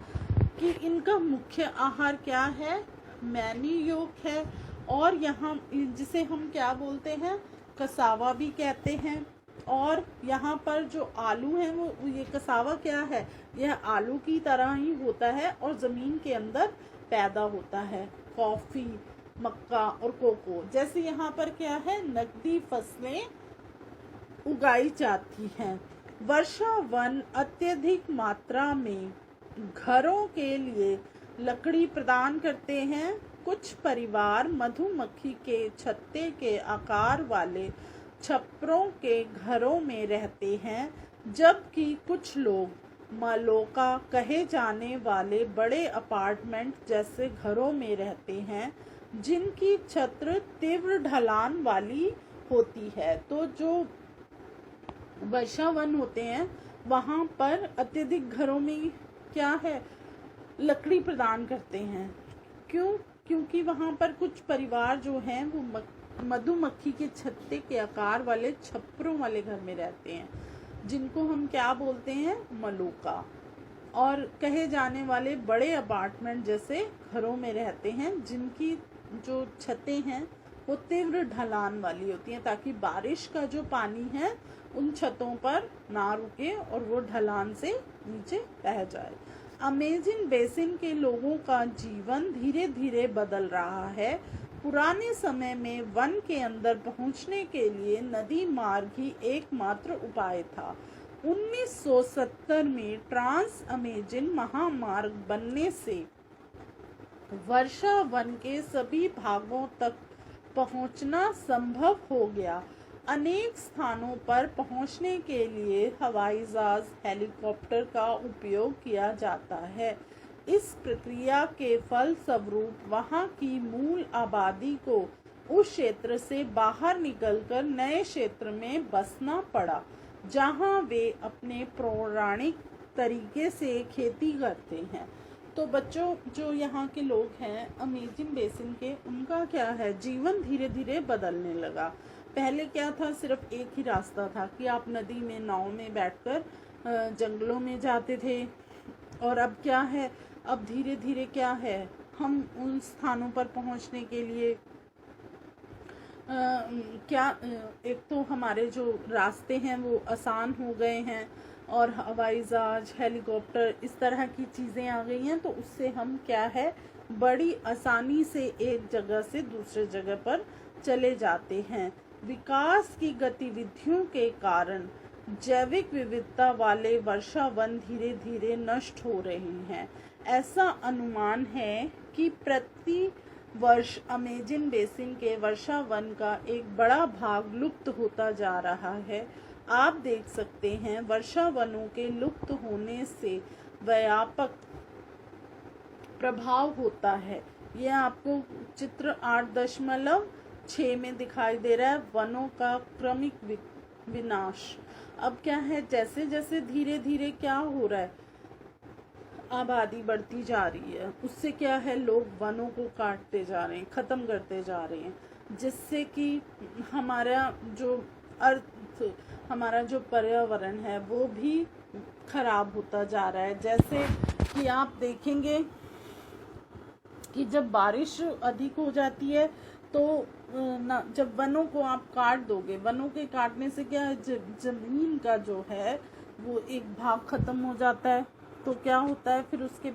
कि इनका मुख्य आहार क्या है? मैनीयोग है, और यहाँ जिसे हम क्या बोलते हैं, कसावा भी कहते हैं। और यहाँ पर जो आलू है वो ये कसावा क्या है, यह आलू की तरह ही होता है और ज़मीन के अंदर पैदा होता है। कॉफ़ी, मक्का और कोको जैसे यहाँ पर क्या है, नकदी फसलें उगाई जाती हैं। वर्षा वन अत्यधिक मात्रा में घरों के लिए लकड़ी प्रदान करते हैं। कुछ परिवार मधुमक्खी के छत्ते के आकार वाले छप्परों के घरों में रहते हैं, जबकि कुछ लोग मलोका कहे जाने वाले बड़े अपार्टमेंट जैसे घरों में रहते हैं, जिनकी छत तीव्र ढलान वाली होती है। तो जो वर्षा वन होते हैं वहाँ पर अत्यधिक घरों में क्या है, लकड़ी प्रदान करते हैं। क्योंकि वहाँ पर कुछ परिवार जो हैं वो मधुमक्खी के छत्ते के आकार वाले छप्परों वाले घर में रहते हैं, जिनको हम क्या बोलते हैं, मलूका। और कहे जाने वाले बड़े अपार्टमेंट जैसे घरों में रहते हैं, जिनकी जो छतें हैं वो तीव्र ढलान वाली होती हैं, ताकि बारिश का जो पानी है उन छतों पर ना रुके और वो ढलान से नीचे बह जाए। अमेज़न बेसिन के लोगों का जीवन धीरे धीरे बदल रहा है। पुराने समय में वन के अंदर पहुंचने के लिए नदी मार्ग ही एकमात्र उपाय था। 1970 में ट्रांस अमेज़न महामार्ग बनने से वर्षा वन के सभी भागों तक पहुंचना संभव हो गया। अनेक स्थानों पर पहुंचने के लिए हवाई जहाज, हेलीकॉप्टर का उपयोग किया जाता है। इस प्रक्रिया के फलस्वरूप वहां की मूल आबादी को उस क्षेत्र से बाहर निकलकर नए क्षेत्र में बसना पड़ा, जहां वे अपने पौराणिक तरीके से खेती करते हैं। तो बच्चों, जो यहाँ के लोग हैं अमेज़न बेसिन के, उनका क्या है, जीवन धीरे धीरे बदलने लगा। पहले क्या था, सिर्फ एक ही रास्ता था कि आप नदी में नाव में बैठकर जंगलों में जाते थे, और अब क्या है, अब धीरे धीरे क्या है, हम उन स्थानों पर पहुंचने के लिए एक तो हमारे जो रास्ते हैं वो आसान हो गए हैं, और हवाई जहाज, हेलीकॉप्टर, इस तरह की चीज़ें आ गई हैं, तो उससे हम क्या है, बड़ी आसानी से एक जगह से दूसरे जगह पर चले जाते हैं। विकास की गतिविधियों के कारण जैविक विविधता वाले वर्षा वन धीरे धीरे नष्ट हो रहे हैं। ऐसा अनुमान है कि प्रति वर्ष अमेज़न बेसिन के वर्षा वन का एक बड़ा भाग लुप्त होता जा रहा है। आप देख सकते हैं वर्षा वनों के लुप्त होने से व्यापक प्रभाव होता है। यह आपको चित्र 8.6 में दिखाई दे रहा है, वनों का क्रमिक विनाश। अब क्या है, जैसे जैसे धीरे धीरे क्या हो रहा है, आबादी बढ़ती जा रही है, उससे क्या है, लोग वनों को काटते जा रहे हैं, ख़त्म करते जा रहे हैं, जिससे कि हमारा जो अर्थ, हमारा जो पर्यावरण है वो भी खराब होता जा रहा है। जैसे कि आप देखेंगे कि जब बारिश अधिक हो जाती है तो जब वनों को आप काट दोगे, वनों के काटने से क्या है, जमीन का जो है वो एक भाग खत्म हो जाता है। तो क्या होता है, फिर उसके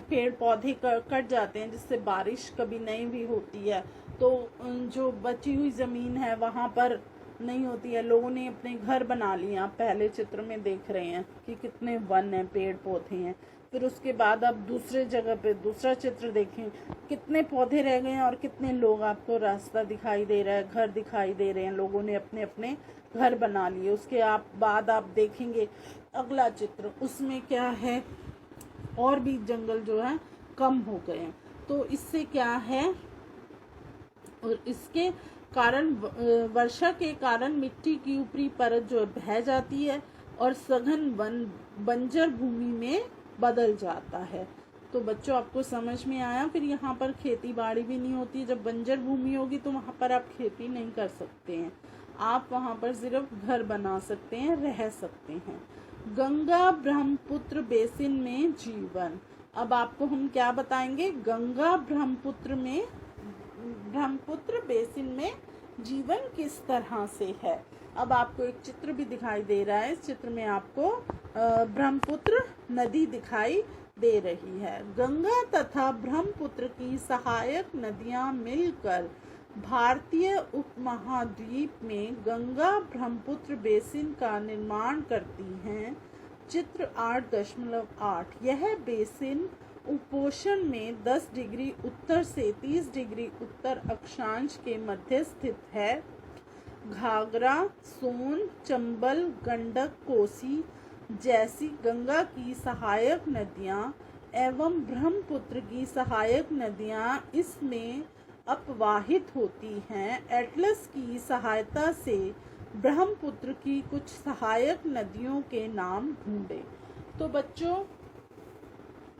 पेड़ पौधे कट जाते हैं, जिससे बारिश कभी नहीं भी होती है। तो जो बची हुई ज़मीन है वहाँ पर नहीं होती है। लोगों ने अपने घर बना लिए, आप पहले चित्र में देख रहे हैं कि कितने वन हैं, पेड़ पौधे हैं। फिर उसके बाद आप दूसरे जगह पे दूसरा चित्र देखें, कितने पौधे रह गए हैं और कितने लोग, आपको रास्ता दिखाई दे रहा है, घर दिखाई दे रहे हैं, लोगों ने अपने अपने घर बना लिए। उसके बाद आप देखेंगे अगला चित्र, उसमें क्या है, और भी जंगल जो है कम हो गए हैं। तो इससे क्या है, और इसके कारण वर्षा के कारण मिट्टी की ऊपरी परत जो बह जाती है और सघन बंजर भूमि में बदल जाता है। तो बच्चों, आपको समझ में आया। फिर यहाँ पर खेती बाड़ी भी नहीं होती। जब बंजर भूमि होगी तो वहाँ पर आप खेती नहीं कर सकते हैं, आप वहाँ पर सिर्फ घर बना सकते हैं, रह सकते हैं। गंगा ब्रह्मपुत्र बेसिन में जीवन। अब आपको हम क्या बताएंगे, गंगा ब्रह्मपुत्र बेसिन में जीवन किस तरह से है। अब आपको एक चित्र भी दिखाई दे रहा है। इस चित्र में आपको ब्रह्मपुत्र नदी दिखाई दे रही है। गंगा तथा ब्रह्मपुत्र की सहायक नदियां मिलकर भारतीय उपमहाद्वीप में गंगा ब्रह्मपुत्र बेसिन का निर्माण करती हैं। चित्र 8.8। यह बेसिन उपोषण में 10 डिग्री उत्तर से 30 डिग्री उत्तर अक्षांश के मध्य स्थित है। घाघरा, सोन, चंबल, गंडक, कोसी जैसी गंगा की सहायक नदियां एवं ब्रह्मपुत्र की सहायक नदियां इसमें अपवाहित होती हैं। एटलस की सहायता से ब्रह्मपुत्र की कुछ सहायक नदियों के नाम ढूंढे। तो बच्चों,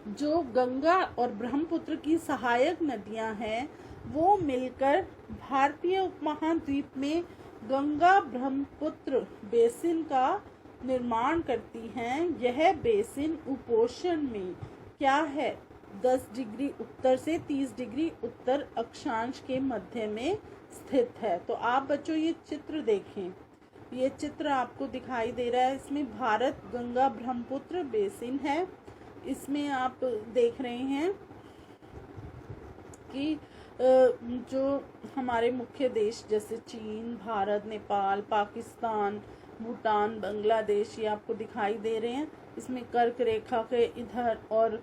जो गंगा और ब्रह्मपुत्र की सहायक नदियां हैं वो मिलकर भारतीय उपमहाद्वीप में गंगा ब्रह्मपुत्र बेसिन का निर्माण करती हैं। यह बेसिन उपोषण में क्या है, 10 डिग्री उत्तर से 30 डिग्री उत्तर अक्षांश के मध्य में स्थित है। तो आप बच्चों ये चित्र देखें, ये चित्र आपको दिखाई दे रहा है। इसमें भारत गंगा ब्रह्मपुत्र बेसिन है। इसमें आप देख रहे हैं कि जो हमारे मुख्य देश जैसे चीन, भारत, नेपाल, पाकिस्तान, भूटान, बांग्लादेश, ये आपको दिखाई दे रहे हैं। इसमें कर्क रेखा के इधर और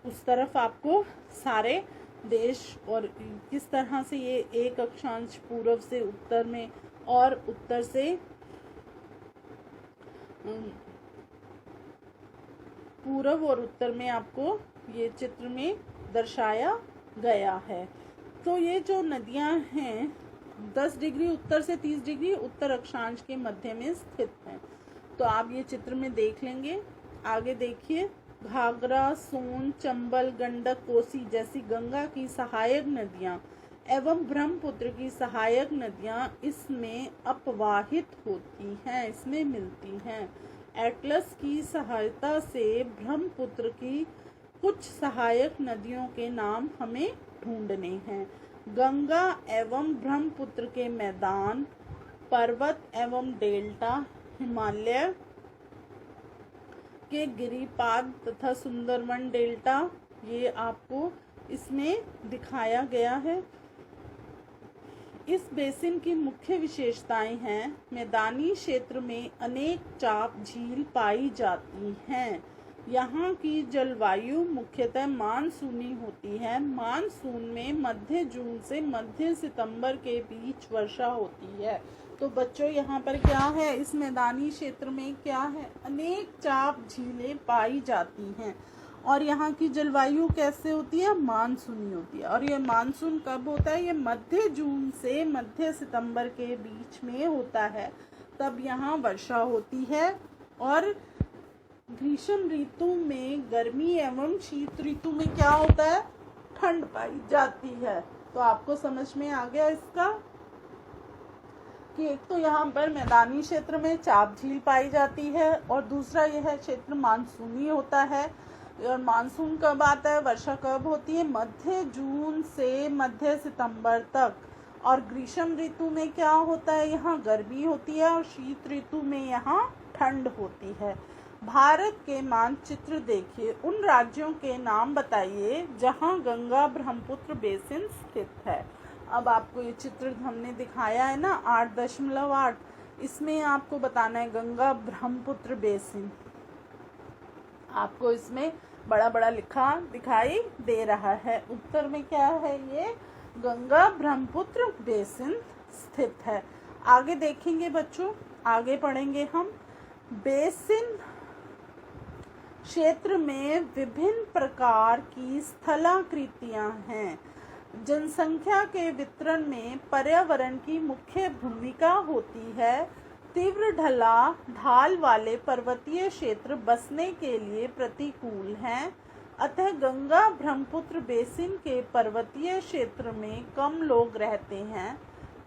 उस तरफ आपको सारे देश, और किस तरह से ये एक अक्षांश पूर्व से उत्तर में और उत्तर से पूर्व और उत्तर में आपको ये चित्र में दर्शाया गया है। तो ये जो नदियां हैं 10 डिग्री उत्तर से 30 डिग्री उत्तर अक्षांश के मध्य में स्थित हैं। तो आप ये चित्र में देख लेंगे। आगे देखिए, घाघरा, सोन, चंबल, गंडक, कोसी जैसी गंगा की सहायक नदियां एवं ब्रह्मपुत्र की सहायक नदियां इसमें अपवाहित होती हैं, इसमें मिलती हैं। एटलस की सहायता से ब्रह्मपुत्र की कुछ सहायक नदियों के नाम हमें ढूंढने हैं। गंगा एवं ब्रह्मपुत्र के मैदान, पर्वत एवं डेल्टा, हिमालय के गिरिपाद तथा सुंदरवन डेल्टा, ये आपको इसमें दिखाया गया है। इस बेसिन की मुख्य विशेषताएं हैं, मैदानी क्षेत्र में अनेक चाप झील पाई जाती हैं। यहाँ की जलवायु मुख्यतः मानसूनी होती है। मानसून में मध्य जून से मध्य सितंबर के बीच वर्षा होती है। तो बच्चों, यहाँ पर क्या है, इस मैदानी क्षेत्र में क्या है, अनेक चाप झीलें पाई जाती हैं। और यहाँ की जलवायु कैसे होती है, मानसूनी होती है। और ये मानसून कब होता है, ये मध्य जून से मध्य सितंबर के बीच में होता है, तब यहाँ वर्षा होती है। और ग्रीष्म ऋतु में गर्मी एवं शीत ऋतु में क्या होता है, ठंड पाई जाती है। तो आपको समझ में आ गया इसका कि एक तो यहाँ पर मैदानी क्षेत्र में चाप झील पाई जाती है और दूसरा यह क्षेत्र मानसूनी होता है। और मानसून कब आता है, वर्षा कब होती है, मध्य जून से मध्य सितंबर तक। और ग्रीष्म ऋतु में क्या होता है, यहाँ गर्मी होती है और शीत ऋतु में यहाँ ठंड होती है। भारत के मानचित्र देखिए, उन राज्यों के नाम बताइए जहाँ गंगा ब्रह्मपुत्र बेसिन स्थित है। अब आपको ये चित्र हमने दिखाया है ना 8.8, इसमें आपको बताना है गंगा ब्रह्मपुत्र बेसिन। आपको इसमें बड़ा बड़ा लिखा दिखाई दे रहा है। उत्तर में क्या है, ये गंगा ब्रह्मपुत्र बेसिन स्थित है। आगे देखेंगे बच्चों, आगे पढ़ेंगे हम। बेसिन क्षेत्र में विभिन्न प्रकार की स्थलाकृतियां हैं। जनसंख्या के वितरण में पर्यावरण की मुख्य भूमिका होती है। तीव्र ढाल वाले पर्वतीय क्षेत्र बसने के लिए प्रतिकूल हैं, अतः गंगा ब्रह्मपुत्र बेसिन के पर्वतीय क्षेत्र में कम लोग रहते हैं।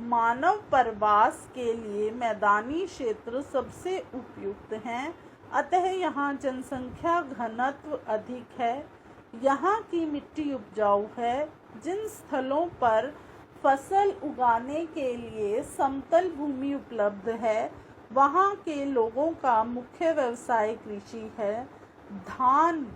मानव प्रवास के लिए मैदानी क्षेत्र सबसे उपयुक्त हैं, अतः यहाँ जनसंख्या घनत्व अधिक है। यहाँ की मिट्टी उपजाऊ है। जिन स्थलों पर फसल उगाने के लिए समतल भूमि उपलब्ध है, वहाँ के लोगों का मुख्य व्यवसाय कृषि है। धान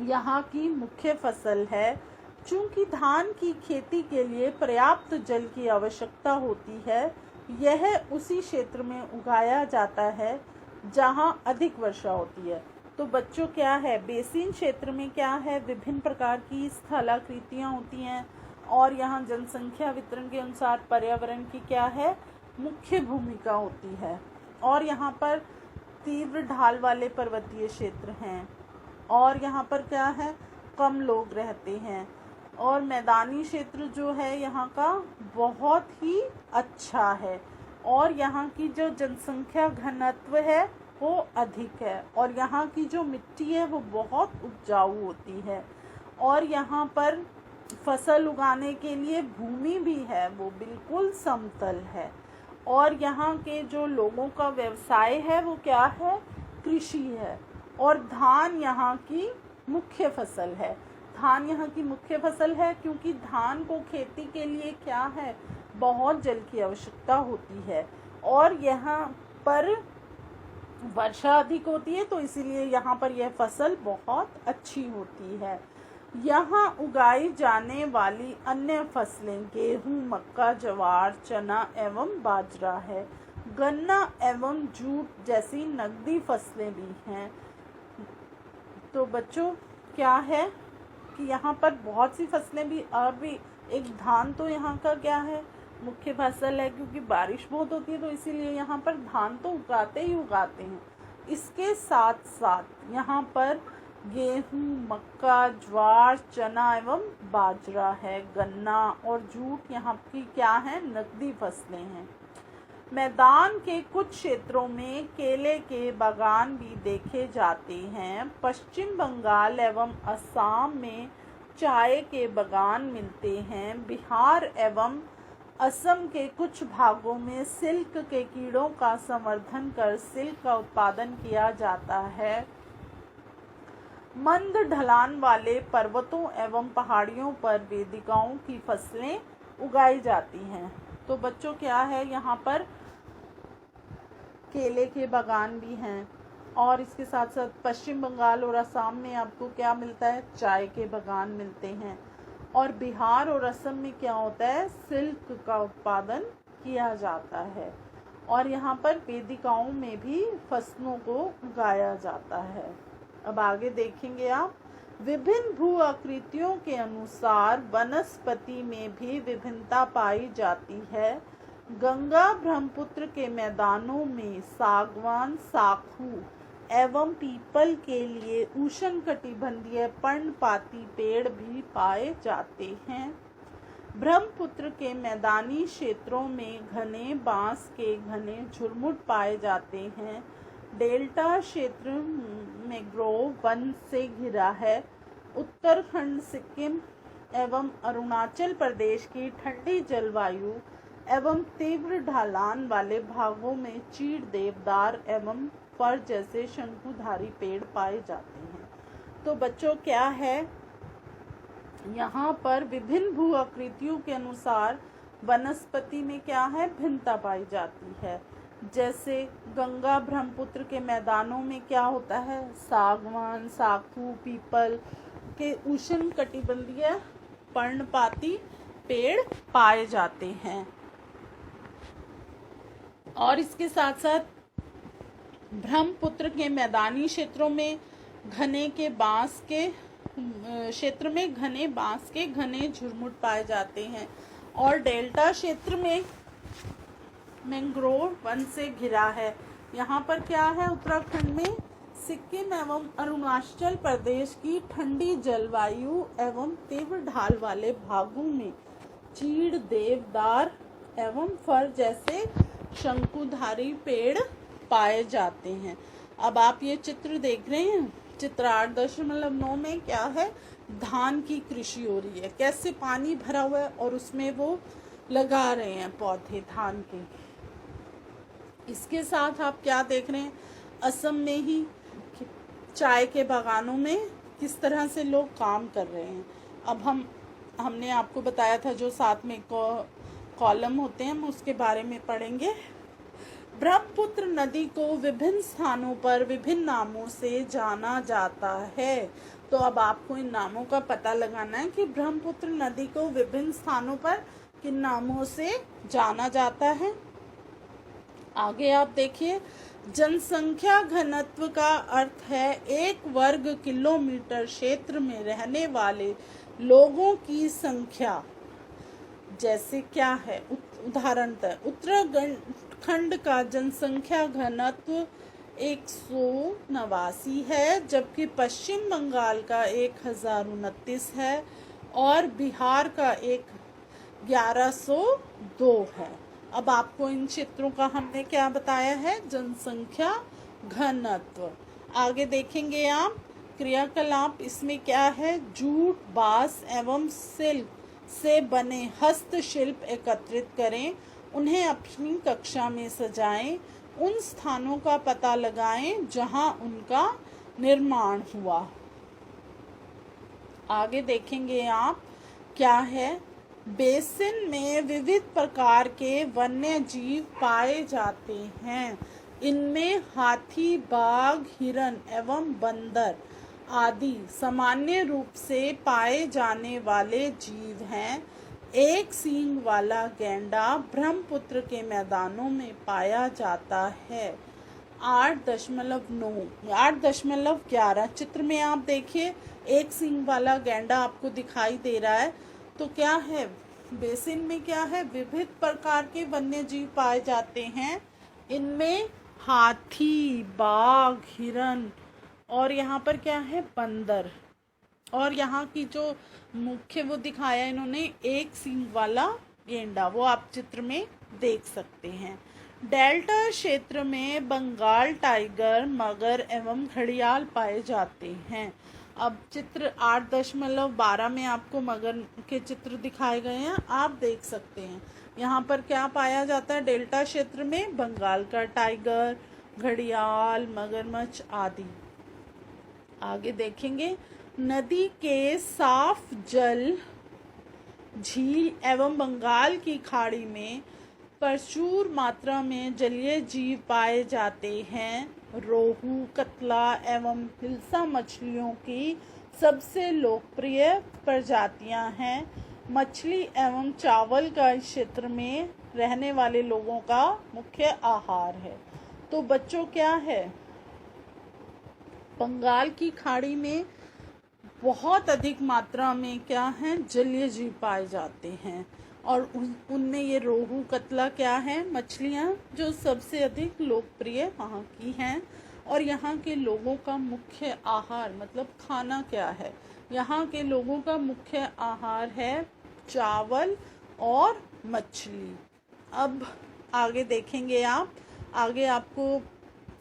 यहाँ की मुख्य फसल है। चूंकि धान की खेती के लिए पर्याप्त जल की आवश्यकता होती है, यह उसी क्षेत्र में उगाया जाता है जहाँ अधिक वर्षा होती है। तो बच्चों क्या है, बेसिन क्षेत्र में क्या है, विभिन्न प्रकार की स्थलाकृतियाँ होती हैं और यहाँ जनसंख्या वितरण के अनुसार पर्यावरण की क्या है, मुख्य भूमिका होती है। और यहाँ पर तीव्र ढाल वाले पर्वतीय क्षेत्र हैं और यहाँ पर क्या है, कम लोग रहते हैं। और मैदानी क्षेत्र जो है यहाँ का बहुत ही अच्छा है और यहाँ की जो जनसंख्या घनत्व है वो अधिक है और यहाँ की जो मिट्टी है वो बहुत उपजाऊ होती है। और यहाँ पर फसल उगाने के लिए भूमि भी है, वो बिल्कुल समतल है। और यहाँ के जो लोगों का व्यवसाय है वो क्या है, कृषि है। और धान यहाँ की मुख्य फसल है। धान यहाँ की मुख्य फसल है क्योंकि धान को खेती के लिए क्या है, बहुत जल की आवश्यकता होती है और यहाँ पर वर्षा अधिक होती है, तो इसीलिए यहाँ पर यह फसल बहुत अच्छी होती है। यहाँ उगाई जाने वाली अन्य फसलें गेहूँ, मक्का, ज्वार, चना एवं बाजरा है। गन्ना एवं जूट जैसी नकदी फसलें भी हैं। तो बच्चों क्या है कि यहाँ पर बहुत सी फसलें भी अभी, एक धान तो यहाँ का क्या है, मुख्य फसल है क्योंकि बारिश बहुत होती है, तो इसीलिए यहाँ पर धान तो उगाते ही उगाते हैं। इसके साथ साथ यहाँ पर गेहूँ, मक्का, ज्वार, चना एवं बाजरा है। गन्ना और जूट यहाँ की क्या है, नकदी फसलें हैं। मैदान के कुछ क्षेत्रों में केले के बागान भी देखे जाते हैं। पश्चिम बंगाल एवं असम में चाय के बागान मिलते हैं। बिहार एवं असम के कुछ भागों में सिल्क के कीड़ों का संवर्धन कर सिल्क का उत्पादन किया जाता है। मंद ढलान वाले पर्वतों एवं पहाड़ियों पर वेदिकाओं की फसलें उगाई जाती हैं। तो बच्चों क्या है, यहाँ पर केले के बागान भी हैं और इसके साथ साथ पश्चिम बंगाल और असम में आपको क्या मिलता है, चाय के बागान मिलते हैं। और बिहार और असम में क्या होता है, सिल्क का उत्पादन किया जाता है। और यहाँ पर वेदिकाओं में भी फसलों को उगाया जाता है। अब आगे देखेंगे आप, विभिन्न भू आकृतियों के अनुसार वनस्पति में भी विभिन्नता पाई जाती है। गंगा ब्रह्मपुत्र के मैदानों में सागवान, साखू एवं पीपल के लिए उष्णकटिबंधीय पर्णपाती पेड़ भी पाए जाते हैं। ब्रह्मपुत्र के मैदानी क्षेत्रों में घने बांस के घने झुरमुट पाए जाते हैं। डेल्टा क्षेत्र मैंग्रोव वन से घिरा है। उत्तराखंड, सिक्किम एवं अरुणाचल प्रदेश की ठंडी जलवायु एवं तीव्र ढलान वाले भागों में चीड़, देवदार एवं फर जैसे शंकुधारी पेड़ पाए जाते हैं। तो बच्चों क्या है, यहाँ पर विभिन्न भू आकृतियों के अनुसार वनस्पति में क्या है, भिन्नता पाई जाती है। जैसे गंगा ब्रह्मपुत्र के मैदानों में क्या होता है, सागवान, साखू, पीपल के उष्ण कटिबंधीय पर्णपाती पेड़ पाए जाते हैं। और इसके साथ साथ ब्रह्मपुत्र के मैदानी क्षेत्रों में घने बांस के घने झुरमुट पाए जाते हैं। और डेल्टा क्षेत्र में मैंग्रोव वन से घिरा है। यहाँ पर क्या है, उत्तराखंड में, सिक्किम एवं अरुणाचल प्रदेश की ठंडी जलवायु एवं तीव्र ढाल वाले भागों में चीड़, देवदार एवं फर जैसे शंकुधारी पेड़ पाए जाते हैं। अब आप ये चित्र देख रहे हैं, चित्र 8.9 में क्या है, धान की कृषि हो रही है। कैसे पानी भरा हुआ है और उसमें वो लगा रहे हैं पौधे धान के। इसके साथ आप क्या देख रहे हैं, असम में ही चाय के बागानों में किस तरह से लोग काम कर रहे हैं। अब हमने आपको बताया था जो साथ में कॉलम होते हैं, हम उसके बारे में पढ़ेंगे। ब्रह्मपुत्र नदी को विभिन्न स्थानों पर विभिन्न नामों से जाना जाता है। तो अब आपको इन नामों का पता लगाना है कि ब्रह्मपुत्र नदी को विभिन्न स्थानों पर किन नामों से जाना जाता है। आगे आप देखिए, जनसंख्या घनत्व का अर्थ है 1 वर्ग किलोमीटर क्षेत्र में रहने वाले लोगों की संख्या। जैसे क्या है, उदाहरणतः उत्तराखंड का जनसंख्या घनत्व 189 है, जबकि पश्चिम बंगाल का 1029 है और बिहार का 1102 है। अब आपको इन क्षेत्रों का हमने क्या बताया है, जनसंख्या घनत्व। आगे देखेंगे आप क्रियाकलाप, इसमें क्या है, जूट, बांस एवं सिल्क से बने हस्तशिल्प एकत्रित करें, उन्हें अपनी कक्षा में सजाएं, उन स्थानों का पता लगाएं जहां उनका निर्माण हुआ। आगे देखेंगे आप क्या है, बेसिन में विविध प्रकार के वन्य जीव पाए जाते हैं। इनमें हाथी, बाघ, हिरण एवं बंदर आदि सामान्य रूप से पाए जाने वाले जीव हैं। एक सींग वाला गैंडा ब्रह्मपुत्र के मैदानों में पाया जाता है। 8.11 चित्र में आप देखिए, एक सींग वाला गैंडा आपको दिखाई दे रहा है। तो क्या है, बेसिन में क्या है, विविध प्रकार के वन्य जीव पाए जाते हैं। इनमें हाथी, बाघ, हिरण और यहाँ पर क्या है, बंदर। और यहाँ की जो मुख्य वो दिखाया इन्होंने, एक सींग वाला गेंडा, वो आप चित्र में देख सकते हैं। डेल्टा क्षेत्र में बंगाल टाइगर, मगर एवं घड़ियाल पाए जाते हैं। अब चित्र 8.12 में आपको मगर के चित्र दिखाए गए हैं, आप देख सकते हैं। यहाँ पर क्या पाया जाता है, डेल्टा क्षेत्र में बंगाल का टाइगर, घड़ियाल, मगरमच्छ आदि। आगे देखेंगे, नदी के साफ जल, झील एवं बंगाल की खाड़ी में प्रचुर मात्रा में जलीय जीव पाए जाते हैं। रोहू, कतला एवं हिल्सा मछलियों की सबसे लोकप्रिय प्रजातियां हैं। मछली एवं चावल का इस क्षेत्र में रहने वाले लोगों का मुख्य आहार है। तो बच्चों क्या है, बंगाल की खाड़ी में बहुत अधिक मात्रा में क्या है, जलीय जीव पाए जाते हैं। और उनमें ये रोहू, कतला क्या है, मछलियाँ जो सबसे अधिक लोकप्रिय वहाँ की हैं। और यहाँ के लोगों का मुख्य आहार मतलब खाना क्या है, यहाँ के लोगों का मुख्य आहार है चावल और मछली। अब आगे देखेंगे आप, आगे आपको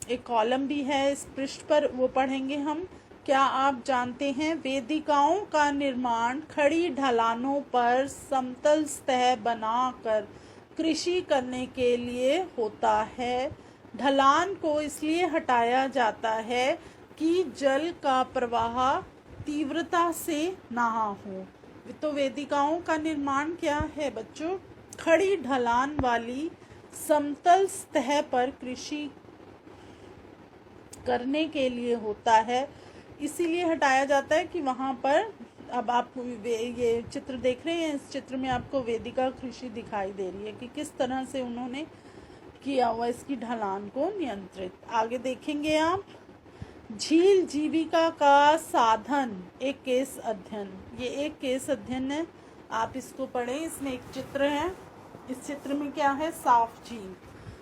एक कॉलम भी है इस पृष्ठ पर, वो पढ़ेंगे हम। क्या आप जानते हैं वेदिकाओं का निर्माण खड़ी ढलानों पर समतल सतह बनाकर कृषि करने के लिए होता है। ढलान को इसलिए हटाया जाता है कि जल का प्रवाह तीव्रता से ना हो। तो वेदिकाओं का निर्माण क्या है बच्चों? खड़ी ढलान वाली समतल सतह पर कृषि करने के लिए होता है, इसीलिए हटाया जाता है कि वहाँ पर, अब आप ये चित्र देख रहे हैं, इस चित्र में आपको वेदिका कृषि दिखाई दे रही है कि किस तरह से उन्होंने किया हुआ इसकी ढलान को नियंत्रित। आगे देखेंगे आप, झील जीविका का साधन, एक केस अध्ययन। ये एक केस अध्ययन है, आप इसको पढ़ें। इसमें एक चित्र है, इस चित्र में क्या है? साफ झील।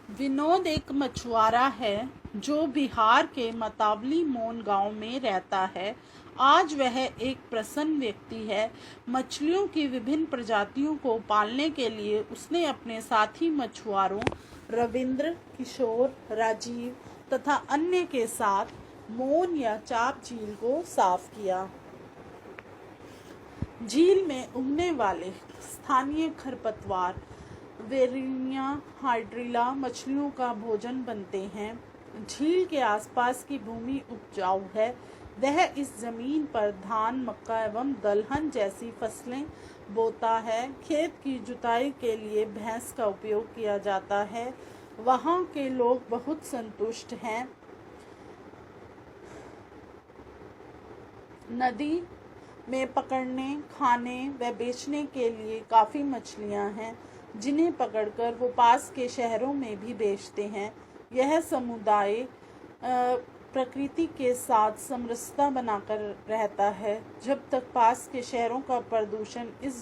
विनोद एक मछुआरा है जो बिहार के मतावली मोन गांव में रहता है। आज वह एक प्रसन्न व्यक्ति है। मछलियों की विभिन्न प्रजातियों को पालने के लिए उसने अपने साथी मछुआरों रविंद्र, किशोर, राजीव तथा अन्य के साथ मोन या चाप झील को साफ किया। झील में उगने वाले स्थानीय खरपतवार वेरिनिया हाइड्रिला मछलियों का भोजन बनते हैं। झील के आसपास की भूमि उपजाऊ है। वह इस जमीन पर धान, मक्का एवं दलहन जैसी फसलें बोता है। खेत की जुताई के लिए भैंस का उपयोग किया जाता है। वहाँ के लोग बहुत संतुष्ट हैं। नदी में पकड़ने, खाने व बेचने के लिए काफ़ी मछलियाँ हैं, जिन्हें पकड़कर वो पास के शहरों में भी बेचते हैं। यह समुदाय प्रकृति के साथ समरसता बनाकर रहता है। जब तक पास के शहरों का प्रदूषण इस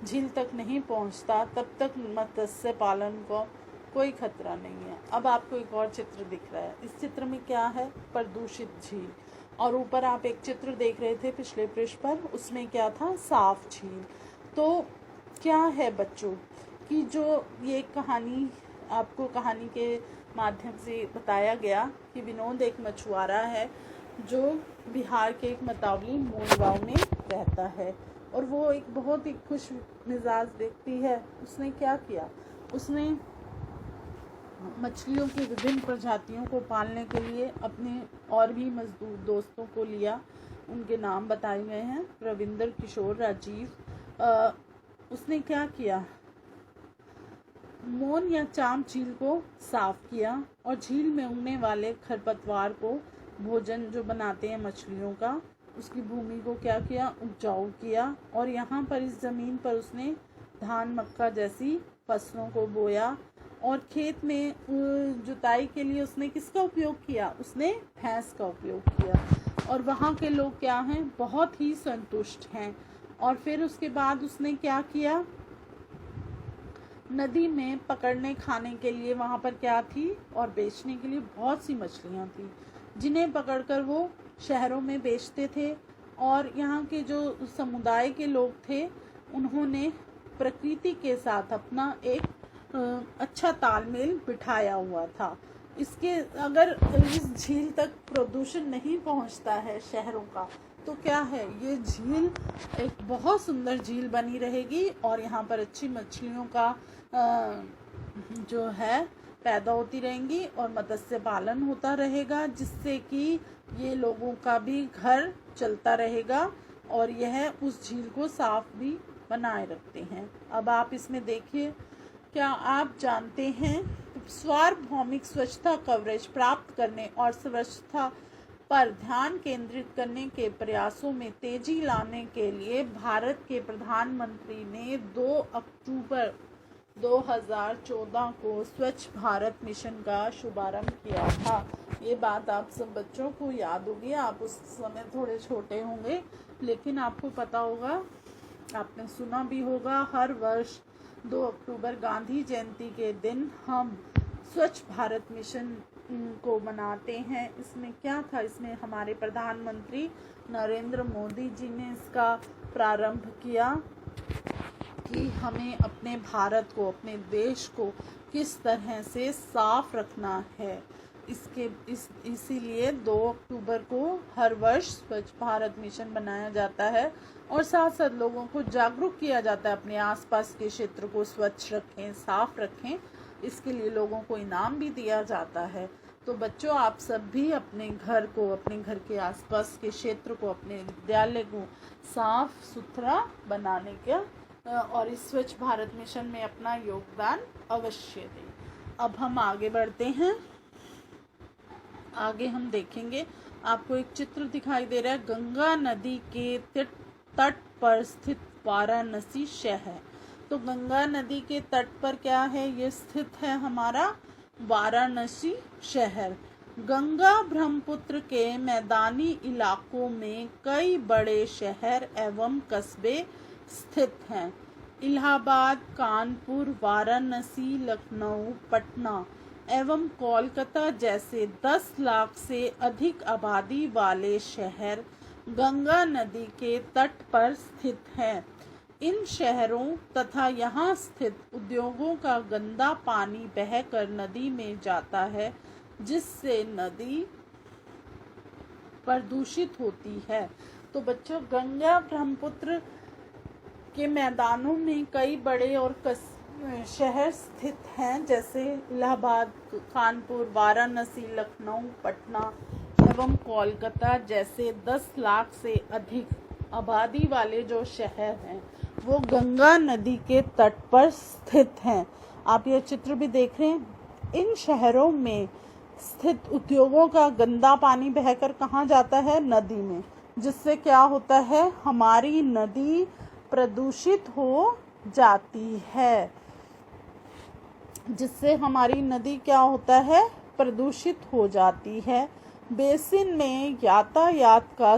झील तक नहीं पहुंचता, तब तक मत्स्य पालन को कोई खतरा नहीं है। अब आपको एक और चित्र दिख रहा है। इस चित्र में क्या है? प्रदूषित झील। और ऊपर आप एक चित्र देख रहे थे पिछले पृष्ठ पर, उसमें क्या था? साफ झील। तो क्या है बच्चों कि जो ये कहानी, आपको कहानी के माध्यम से बताया गया कि विनोद एक मछुआरा है जो बिहार के एक मतावली मोन गांव में रहता है, और वो एक बहुत ही खुश मिजाज व्यक्ति है। उसने क्या किया? उसने मछलियों की विभिन्न प्रजातियों को पालने के लिए अपने और भी मजदूर दोस्तों को लिया। उनके नाम बताए गए हैं, रविंद्र, किशोर, राजीव। उसने क्या किया? मोन या चाप झील को साफ किया और झील में उगने वाले खरपतवार को, भोजन जो बनाते हैं मछलियों का, उसकी भूमि को क्या किया? उपजाऊ किया। और यहाँ पर इस ज़मीन पर उसने धान, मक्का जैसी फसलों को बोया। और खेत में जुताई के लिए उसने किसका उपयोग किया? उसने भैंस का उपयोग किया। और वहाँ के लोग क्या हैं? बहुत ही संतुष्ट हैं। और फिर उसके बाद उसने क्या किया? नदी में पकड़ने, खाने के लिए वहाँ पर क्या थी, और बेचने के लिए बहुत सी मछलियाँ थी, जिन्हें पकड़कर वो शहरों में बेचते थे। और यहाँ के जो समुदाय के लोग थे, उन्होंने प्रकृति के साथ अपना एक अच्छा तालमेल बिठाया हुआ था। इसके अगर इस झील तक प्रदूषण नहीं पहुँचता है शहरों का, तो क्या है, ये झील एक बहुत सुंदर झील बनी रहेगी और यहाँ पर अच्छी मछलियों का जो है पैदा होती रहेंगी और मत्स्य पालन होता रहेगा, जिससे कि ये लोगों का भी घर चलता रहेगा और यह उस झील को साफ भी बनाए रखते हैं। अब आप इसमें देखिए, क्या आप जानते हैं सार्वभौमिक स्वच्छता कवरेज प्राप्त करने और स्वच्छता पर ध्यान केंद्रित करने के प्रयासों में तेजी लाने के लिए भारत के प्रधानमंत्री ने 2 अक्टूबर 2014 को स्वच्छ भारत मिशन का शुभारंभ किया था। ये बात आप सब बच्चों को याद होगी, आप उस समय थोड़े छोटे होंगे, लेकिन आपको पता होगा, आपने सुना भी होगा, हर वर्ष 2 अक्टूबर गांधी जयंती के दिन हम स्वच्छ भारत मिशन को मनाते हैं। इसमें क्या था? इसमें हमारे प्रधानमंत्री नरेंद्र मोदी जी ने इसका प्रारंभ किया कि हमें अपने भारत को, अपने देश को किस तरह से साफ रखना है। इसीलिए 2 अक्टूबर को हर वर्ष स्वच्छ भारत मिशन बनाया जाता है और साथ साथ लोगों को जागरूक किया जाता है अपने आसपास के क्षेत्र को स्वच्छ रखें, साफ रखें। इसके लिए लोगों को इनाम भी दिया जाता है। तो बच्चों, आप सब भी अपने घर को, अपने घर के आसपास के क्षेत्र को, अपने विद्यालय को साफ सुथरा बनाने का और इस स्वच्छ भारत मिशन में अपना योगदान अवश्य दें। अब हम आगे बढ़ते हैं। आगे हम देखेंगे, आपको एक चित्र दिखाई दे रहा है, गंगा नदी के तट पर स्थित वाराणसी शहर। तो गंगा नदी के तट पर क्या है, ये स्थित है हमारा वाराणसी शहर। गंगा ब्रह्मपुत्र के मैदानी इलाकों में कई बड़े शहर एवं कस्बे स्थित हैं। इलाहाबाद, कानपुर, वाराणसी, लखनऊ, पटना एवं कोलकाता जैसे 10 लाख से अधिक आबादी वाले शहर गंगा नदी के तट पर स्थित हैं। इन शहरों तथा यहाँ स्थित उद्योगों का गंदा पानी बहकर नदी में जाता है, जिससे नदी प्रदूषित होती है। तो बच्चों, गंगा ब्रह्मपुत्र के मैदानों में कई बड़े और शहर स्थित हैं, जैसे इलाहाबाद, कानपुर, वाराणसी, लखनऊ, पटना एवं कोलकाता जैसे 10 लाख से अधिक आबादी वाले जो शहर हैं वो गंगा नदी के तट पर स्थित हैं। आप ये चित्र भी देख रहे हैं। इन शहरों में स्थित उद्योगों का गंदा पानी बहकर कहाँ जाता है, नदी में, जिससे क्या होता है, हमारी नदी प्रदूषित हो जाती है। जिससे हमारी नदी क्या होता है, प्रदूषित हो जाती है। बेसिन में यातायात का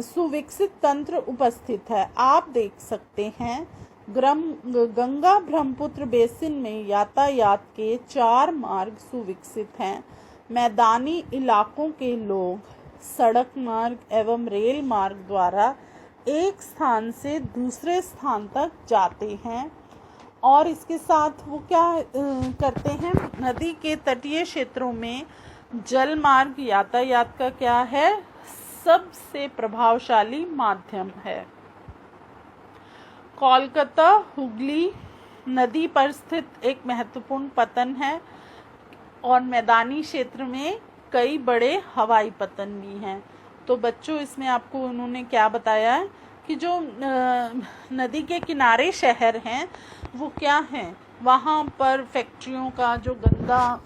सुविकसित तंत्र उपस्थित है। आप देख सकते हैं, गंगा ब्रह्मपुत्र बेसिन में यातायात के 4 मार्ग सुविकसित हैं। मैदानी इलाकों के लोग सड़क मार्ग एवं रेल मार्ग द्वारा एक स्थान से दूसरे स्थान तक जाते हैं और इसके साथ वो क्या करते हैं, नदी के तटीय क्षेत्रों में जल मार्ग यातायात का क्या है, सबसे प्रभावशाली माध्यम है। कोलकाता हुगली नदी पर स्थित एक महत्वपूर्ण पतन है और मैदानी क्षेत्र में कई बड़े हवाई पतन भी हैं। तो बच्चों, इसमें आपको उन्होंने क्या बताया है कि जो नदी के किनारे शहर हैं वो क्या हैं, वहाँ पर फैक्ट्रियों का जो गंदा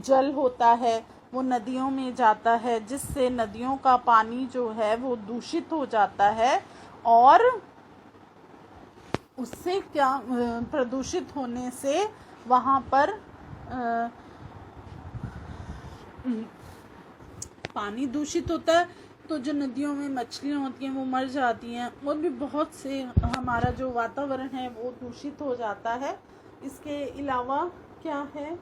जल होता है वो नदियों में जाता है, जिससे नदियों का पानी जो है वो दूषित हो जाता है और उससे क्या, प्रदूषित होने से वहाँ पर पानी दूषित होता है, तो जो नदियों में मछलियाँ होती हैं वो मर जाती हैं और भी बहुत से हमारा जो वातावरण है वो दूषित हो जाता है। इसके अलावा क्या है,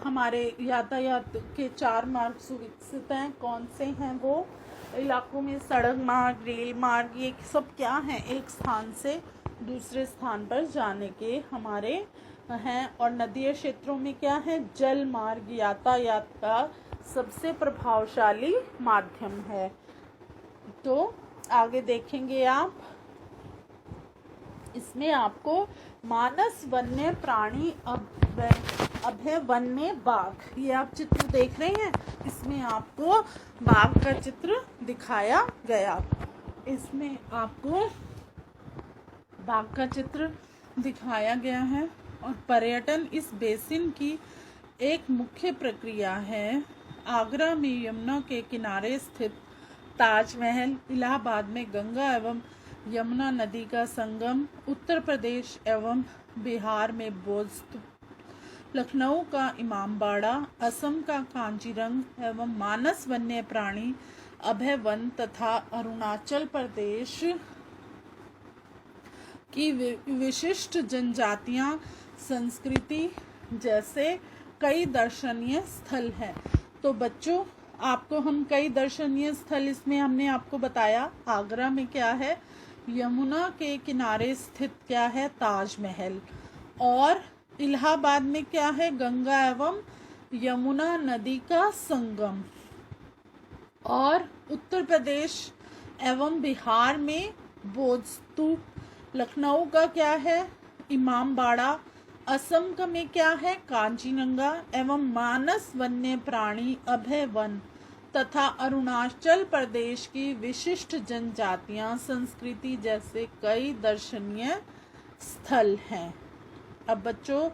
हमारे यातायात के 4 मार्ग सुविकसित हैं। कौन से हैं वो? इलाकों में सड़क मार्ग, रेल मार्ग, ये सब क्या हैं, एक स्थान से दूसरे स्थान पर जाने के हमारे हैं। और नदीय क्षेत्रों में क्या है, जल मार्ग यातायात का सबसे प्रभावशाली माध्यम है। तो आगे देखेंगे आप, इसमें आपको मानस वन्य प्राणी अभय वन्य बाघ, ये आप चित्र देख रहे हैं, इसमें आपको बाघ का चित्र दिखाया गया। इसमें आपको बाघ का चित्र दिखाया गया है और पर्यटन इस बेसिन की एक मुख्य प्रक्रिया है। आगरा में यमुना के किनारे स्थित ताजमहल, इलाहाबाद में गंगा एवं यमुना नदी का संगम, उत्तर प्रदेश एवं बिहार में बौद्ध, लखनऊ का इमामबाड़ा, असम का कांजीरंग एवं मानस वन्य प्राणी अभय वन तथा अरुणाचल प्रदेश की विशिष्ट जनजातियां, संस्कृति जैसे कई दर्शनीय स्थल हैं। तो बच्चों, आपको हम कई दर्शनीय स्थल इसमें हमने आपको बताया। आगरा में क्या है, यमुना के किनारे स्थित क्या है, ताजमहल, और इलाहाबाद में क्या है? गंगा एवं यमुना नदी का संगम। और उत्तर प्रदेश एवं बिहार में बौद्ध स्तूप। लखनऊ का क्या है? इमामबाड़ा। असम का में क्या है? कांचीरंगा एवं मानस वन्य प्राणी अभय वन तथा अरुणाचल प्रदेश की विशिष्ट जनजातियां, संस्कृति जैसे कई दर्शनीय स्थल हैं। अब बच्चों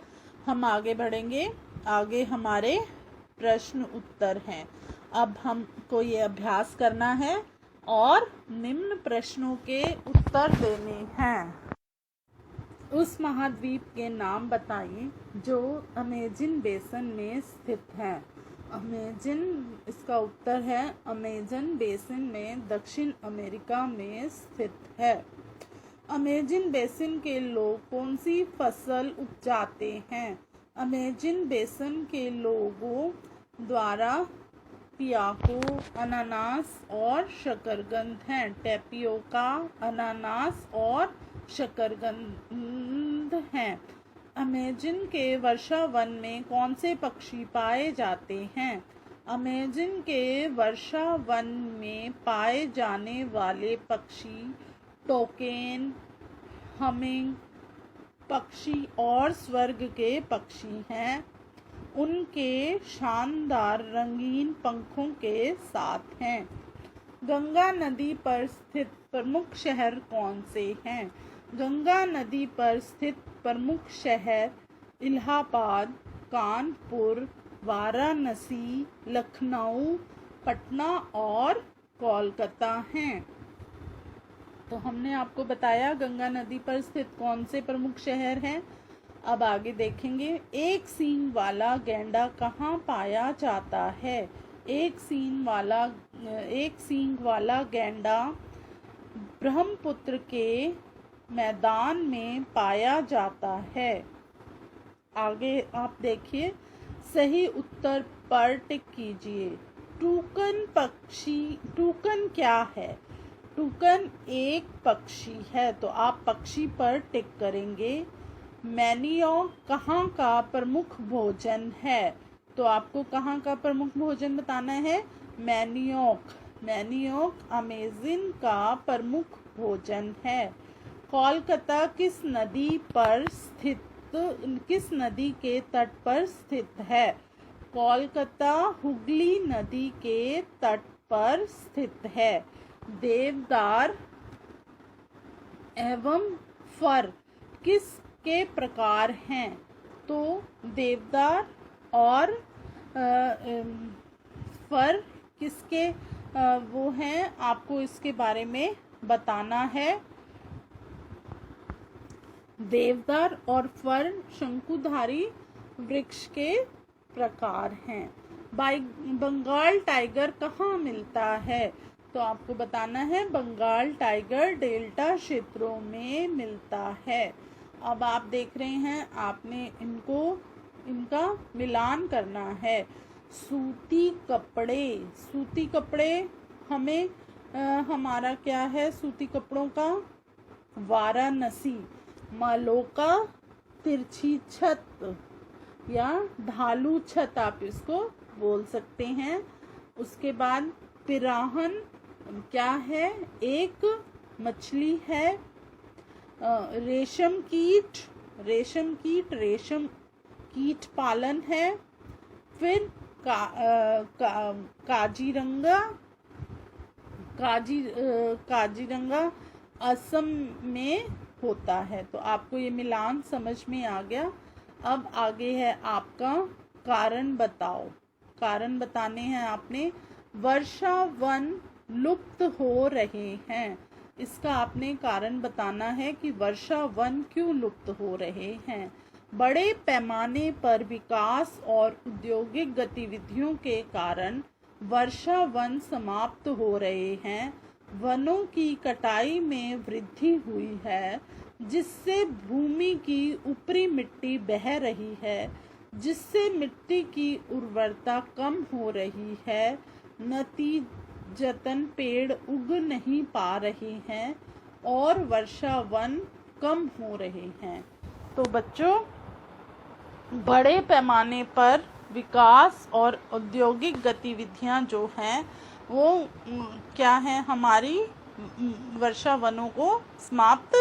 हम आगे बढ़ेंगे। आगे हमारे प्रश्न उत्तर हैं। अब हमको ये अभ्यास करना है और निम्न प्रश्नों के उत्तर देने हैं। उस महाद्वीप के नाम बताइए जो अमेजन बेसिन में स्थित है। अमेजन, इसका उत्तर है अमेजन बेसिन में दक्षिण अमेरिका में स्थित है। अमेजन बेसिन के लोग कौन सी फसल उपजाते हैं? अमेजन बेसिन के लोगों द्वारा टियाको, अनानास और शकरकंद हैं। टेपियोका, अनानास और शकरकंद हैं। अमेजन के वर्षा वन में कौन से पक्षी पाए जाते हैं? अमेजन के वर्षा वन में पाए जाने वाले पक्षी टोकेन, हमिंग पक्षी और स्वर्ग के पक्षी हैं। उनके शानदार रंगीन पंखों के साथ हैं। गंगा नदी पर स्थित प्रमुख शहर कौन से हैं? गंगा नदी पर स्थित प्रमुख शहर इलाहाबाद, कानपुर, वाराणसी, लखनऊ, पटना और कोलकाता हैं। तो हमने आपको बताया गंगा नदी पर स्थित कौन से प्रमुख शहर हैं। अब आगे देखेंगे। एक सींग वाला गैंडा कहाँ पाया जाता है? एक सींग वाला गैंडा ब्रह्मपुत्र के मैदान में पाया जाता है। आगे आप देखिए, सही उत्तर पर टिक कीजिए। टूकन क्या है? टूकन एक पक्षी है, तो आप पक्षी पर टिक करेंगे। मैनियोक कहाँ का प्रमुख भोजन है? तो आपको कहाँ का प्रमुख भोजन बताना है। मैनियोक अमेज़न का प्रमुख भोजन है। कोलकाता किस नदी के तट पर स्थित है? कोलकाता हुगली नदी के तट पर स्थित है। देवदार एवं फर किसके प्रकार हैं? तो देवदार और फर किसके वो हैं, आपको इसके बारे में बताना है। देवदार और फर शंकुधारी वृक्ष के प्रकार हैं। बंगाल टाइगर कहाँ मिलता है? तो आपको बताना है बंगाल टाइगर डेल्टा क्षेत्रों में मिलता है। अब आप देख रहे हैं, आपने इनका मिलान करना है। सूती कपड़े हमें हमारा क्या है सूती कपड़ों का? वाराणसी। मलोका तिरछी छत या ढालू छत आप इसको बोल सकते हैं। उसके बाद पिराहन क्या है? एक मछली है। रेशम कीट पालन है। फिर काजीरंगा असम में होता है। तो आपको ये मिलान समझ में आ गया। अब आगे है आपका कारण बताओ। कारण बताने हैं आपने। वर्षा वन लुप्त हो रहे हैं। इसका आपने कारण बताना है कि वर्षा वन क्यों लुप्त हो रहे हैं। बड़े पैमाने पर विकास और औद्योगिक गतिविधियों के कारण वर्षा वन समाप्त हो रहे हैं। वनों की कटाई में वृद्धि हुई है, जिससे भूमि की ऊपरी मिट्टी बह रही है, जिससे मिट्टी की उर्वरता कम हो रही है। नतीजतन पेड़ उग नहीं पा रहे हैं और वर्षा वन कम हो रहे हैं। तो बच्चों, बड़े पैमाने पर विकास और औद्योगिक गतिविधियां जो हैं वो क्या है, हमारी वर्षा वनों को समाप्त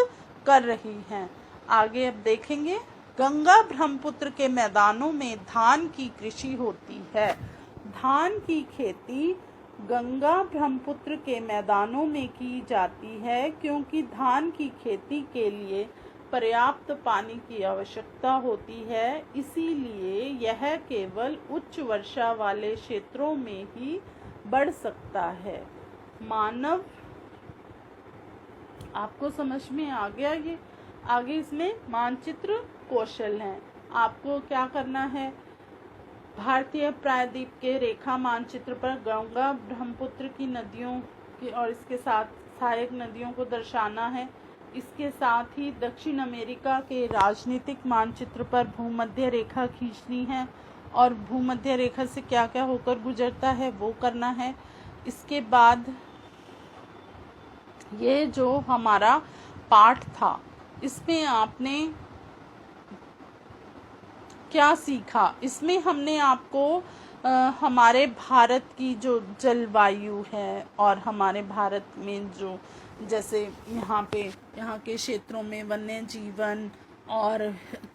कर रही हैं। आगे अब देखेंगे, गंगा ब्रह्मपुत्र के मैदानों में धान की कृषि होती है। धान की खेती गंगा ब्रह्मपुत्र के मैदानों में की जाती है क्योंकि धान की खेती के लिए पर्याप्त पानी की आवश्यकता होती है, इसीलिए यह केवल उच्च वर्षा वाले क्षेत्रों में ही बढ़ सकता है। मानव, आपको समझ में आ गया ये? आगे इसमें मानचित्र कौशल हैं। आपको क्या करना है, भारतीय प्रायद्वीप के रेखा मानचित्र पर गंगा ब्रह्मपुत्र की नदियों की और इसके साथ सहायक नदियों को दर्शाना है। इसके साथ ही दक्षिण अमेरिका के राजनीतिक मानचित्र पर भूमध्य रेखा खींचनी है और भूमध्य रेखा से क्या क्या होकर गुजरता है वो करना है। इसके बाद ये जो हमारा पाठ था इसमें आपने क्या सीखा, इसमें हमने आपको हमारे भारत की जो जलवायु है और हमारे भारत में जो जैसे यहाँ के क्षेत्रों में वन्य जीवन और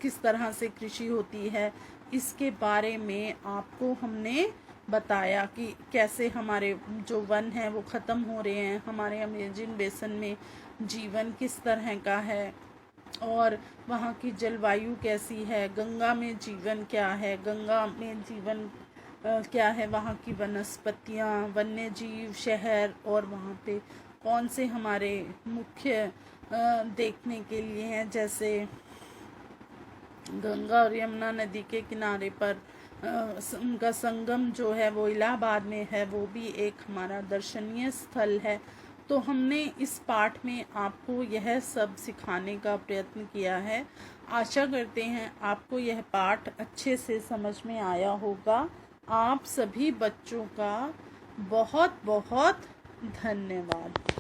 किस तरह से कृषि होती है, इसके बारे में आपको हमने बताया कि कैसे हमारे जो वन हैं वो ख़त्म हो रहे हैं, हमारे अमेज़न बेसिन में जीवन किस तरह का है और वहाँ की जलवायु कैसी है, गंगा में जीवन क्या है, गंगा में जीवन क्या है, वहाँ की वनस्पतियाँ, वन्य जीव, शहर और वहाँ पे कौन से हमारे मुख्य देखने के लिए हैं, जैसे गंगा और यमुना नदी के किनारे पर उनका संगम जो है वो इलाहाबाद में है, वो भी एक हमारा दर्शनीय स्थल है। तो हमने इस पाठ में आपको यह सब सिखाने का प्रयत्न किया है। आशा करते हैं आपको यह पाठ अच्छे से समझ में आया होगा। आप सभी बच्चों का बहुत बहुत धन्यवाद।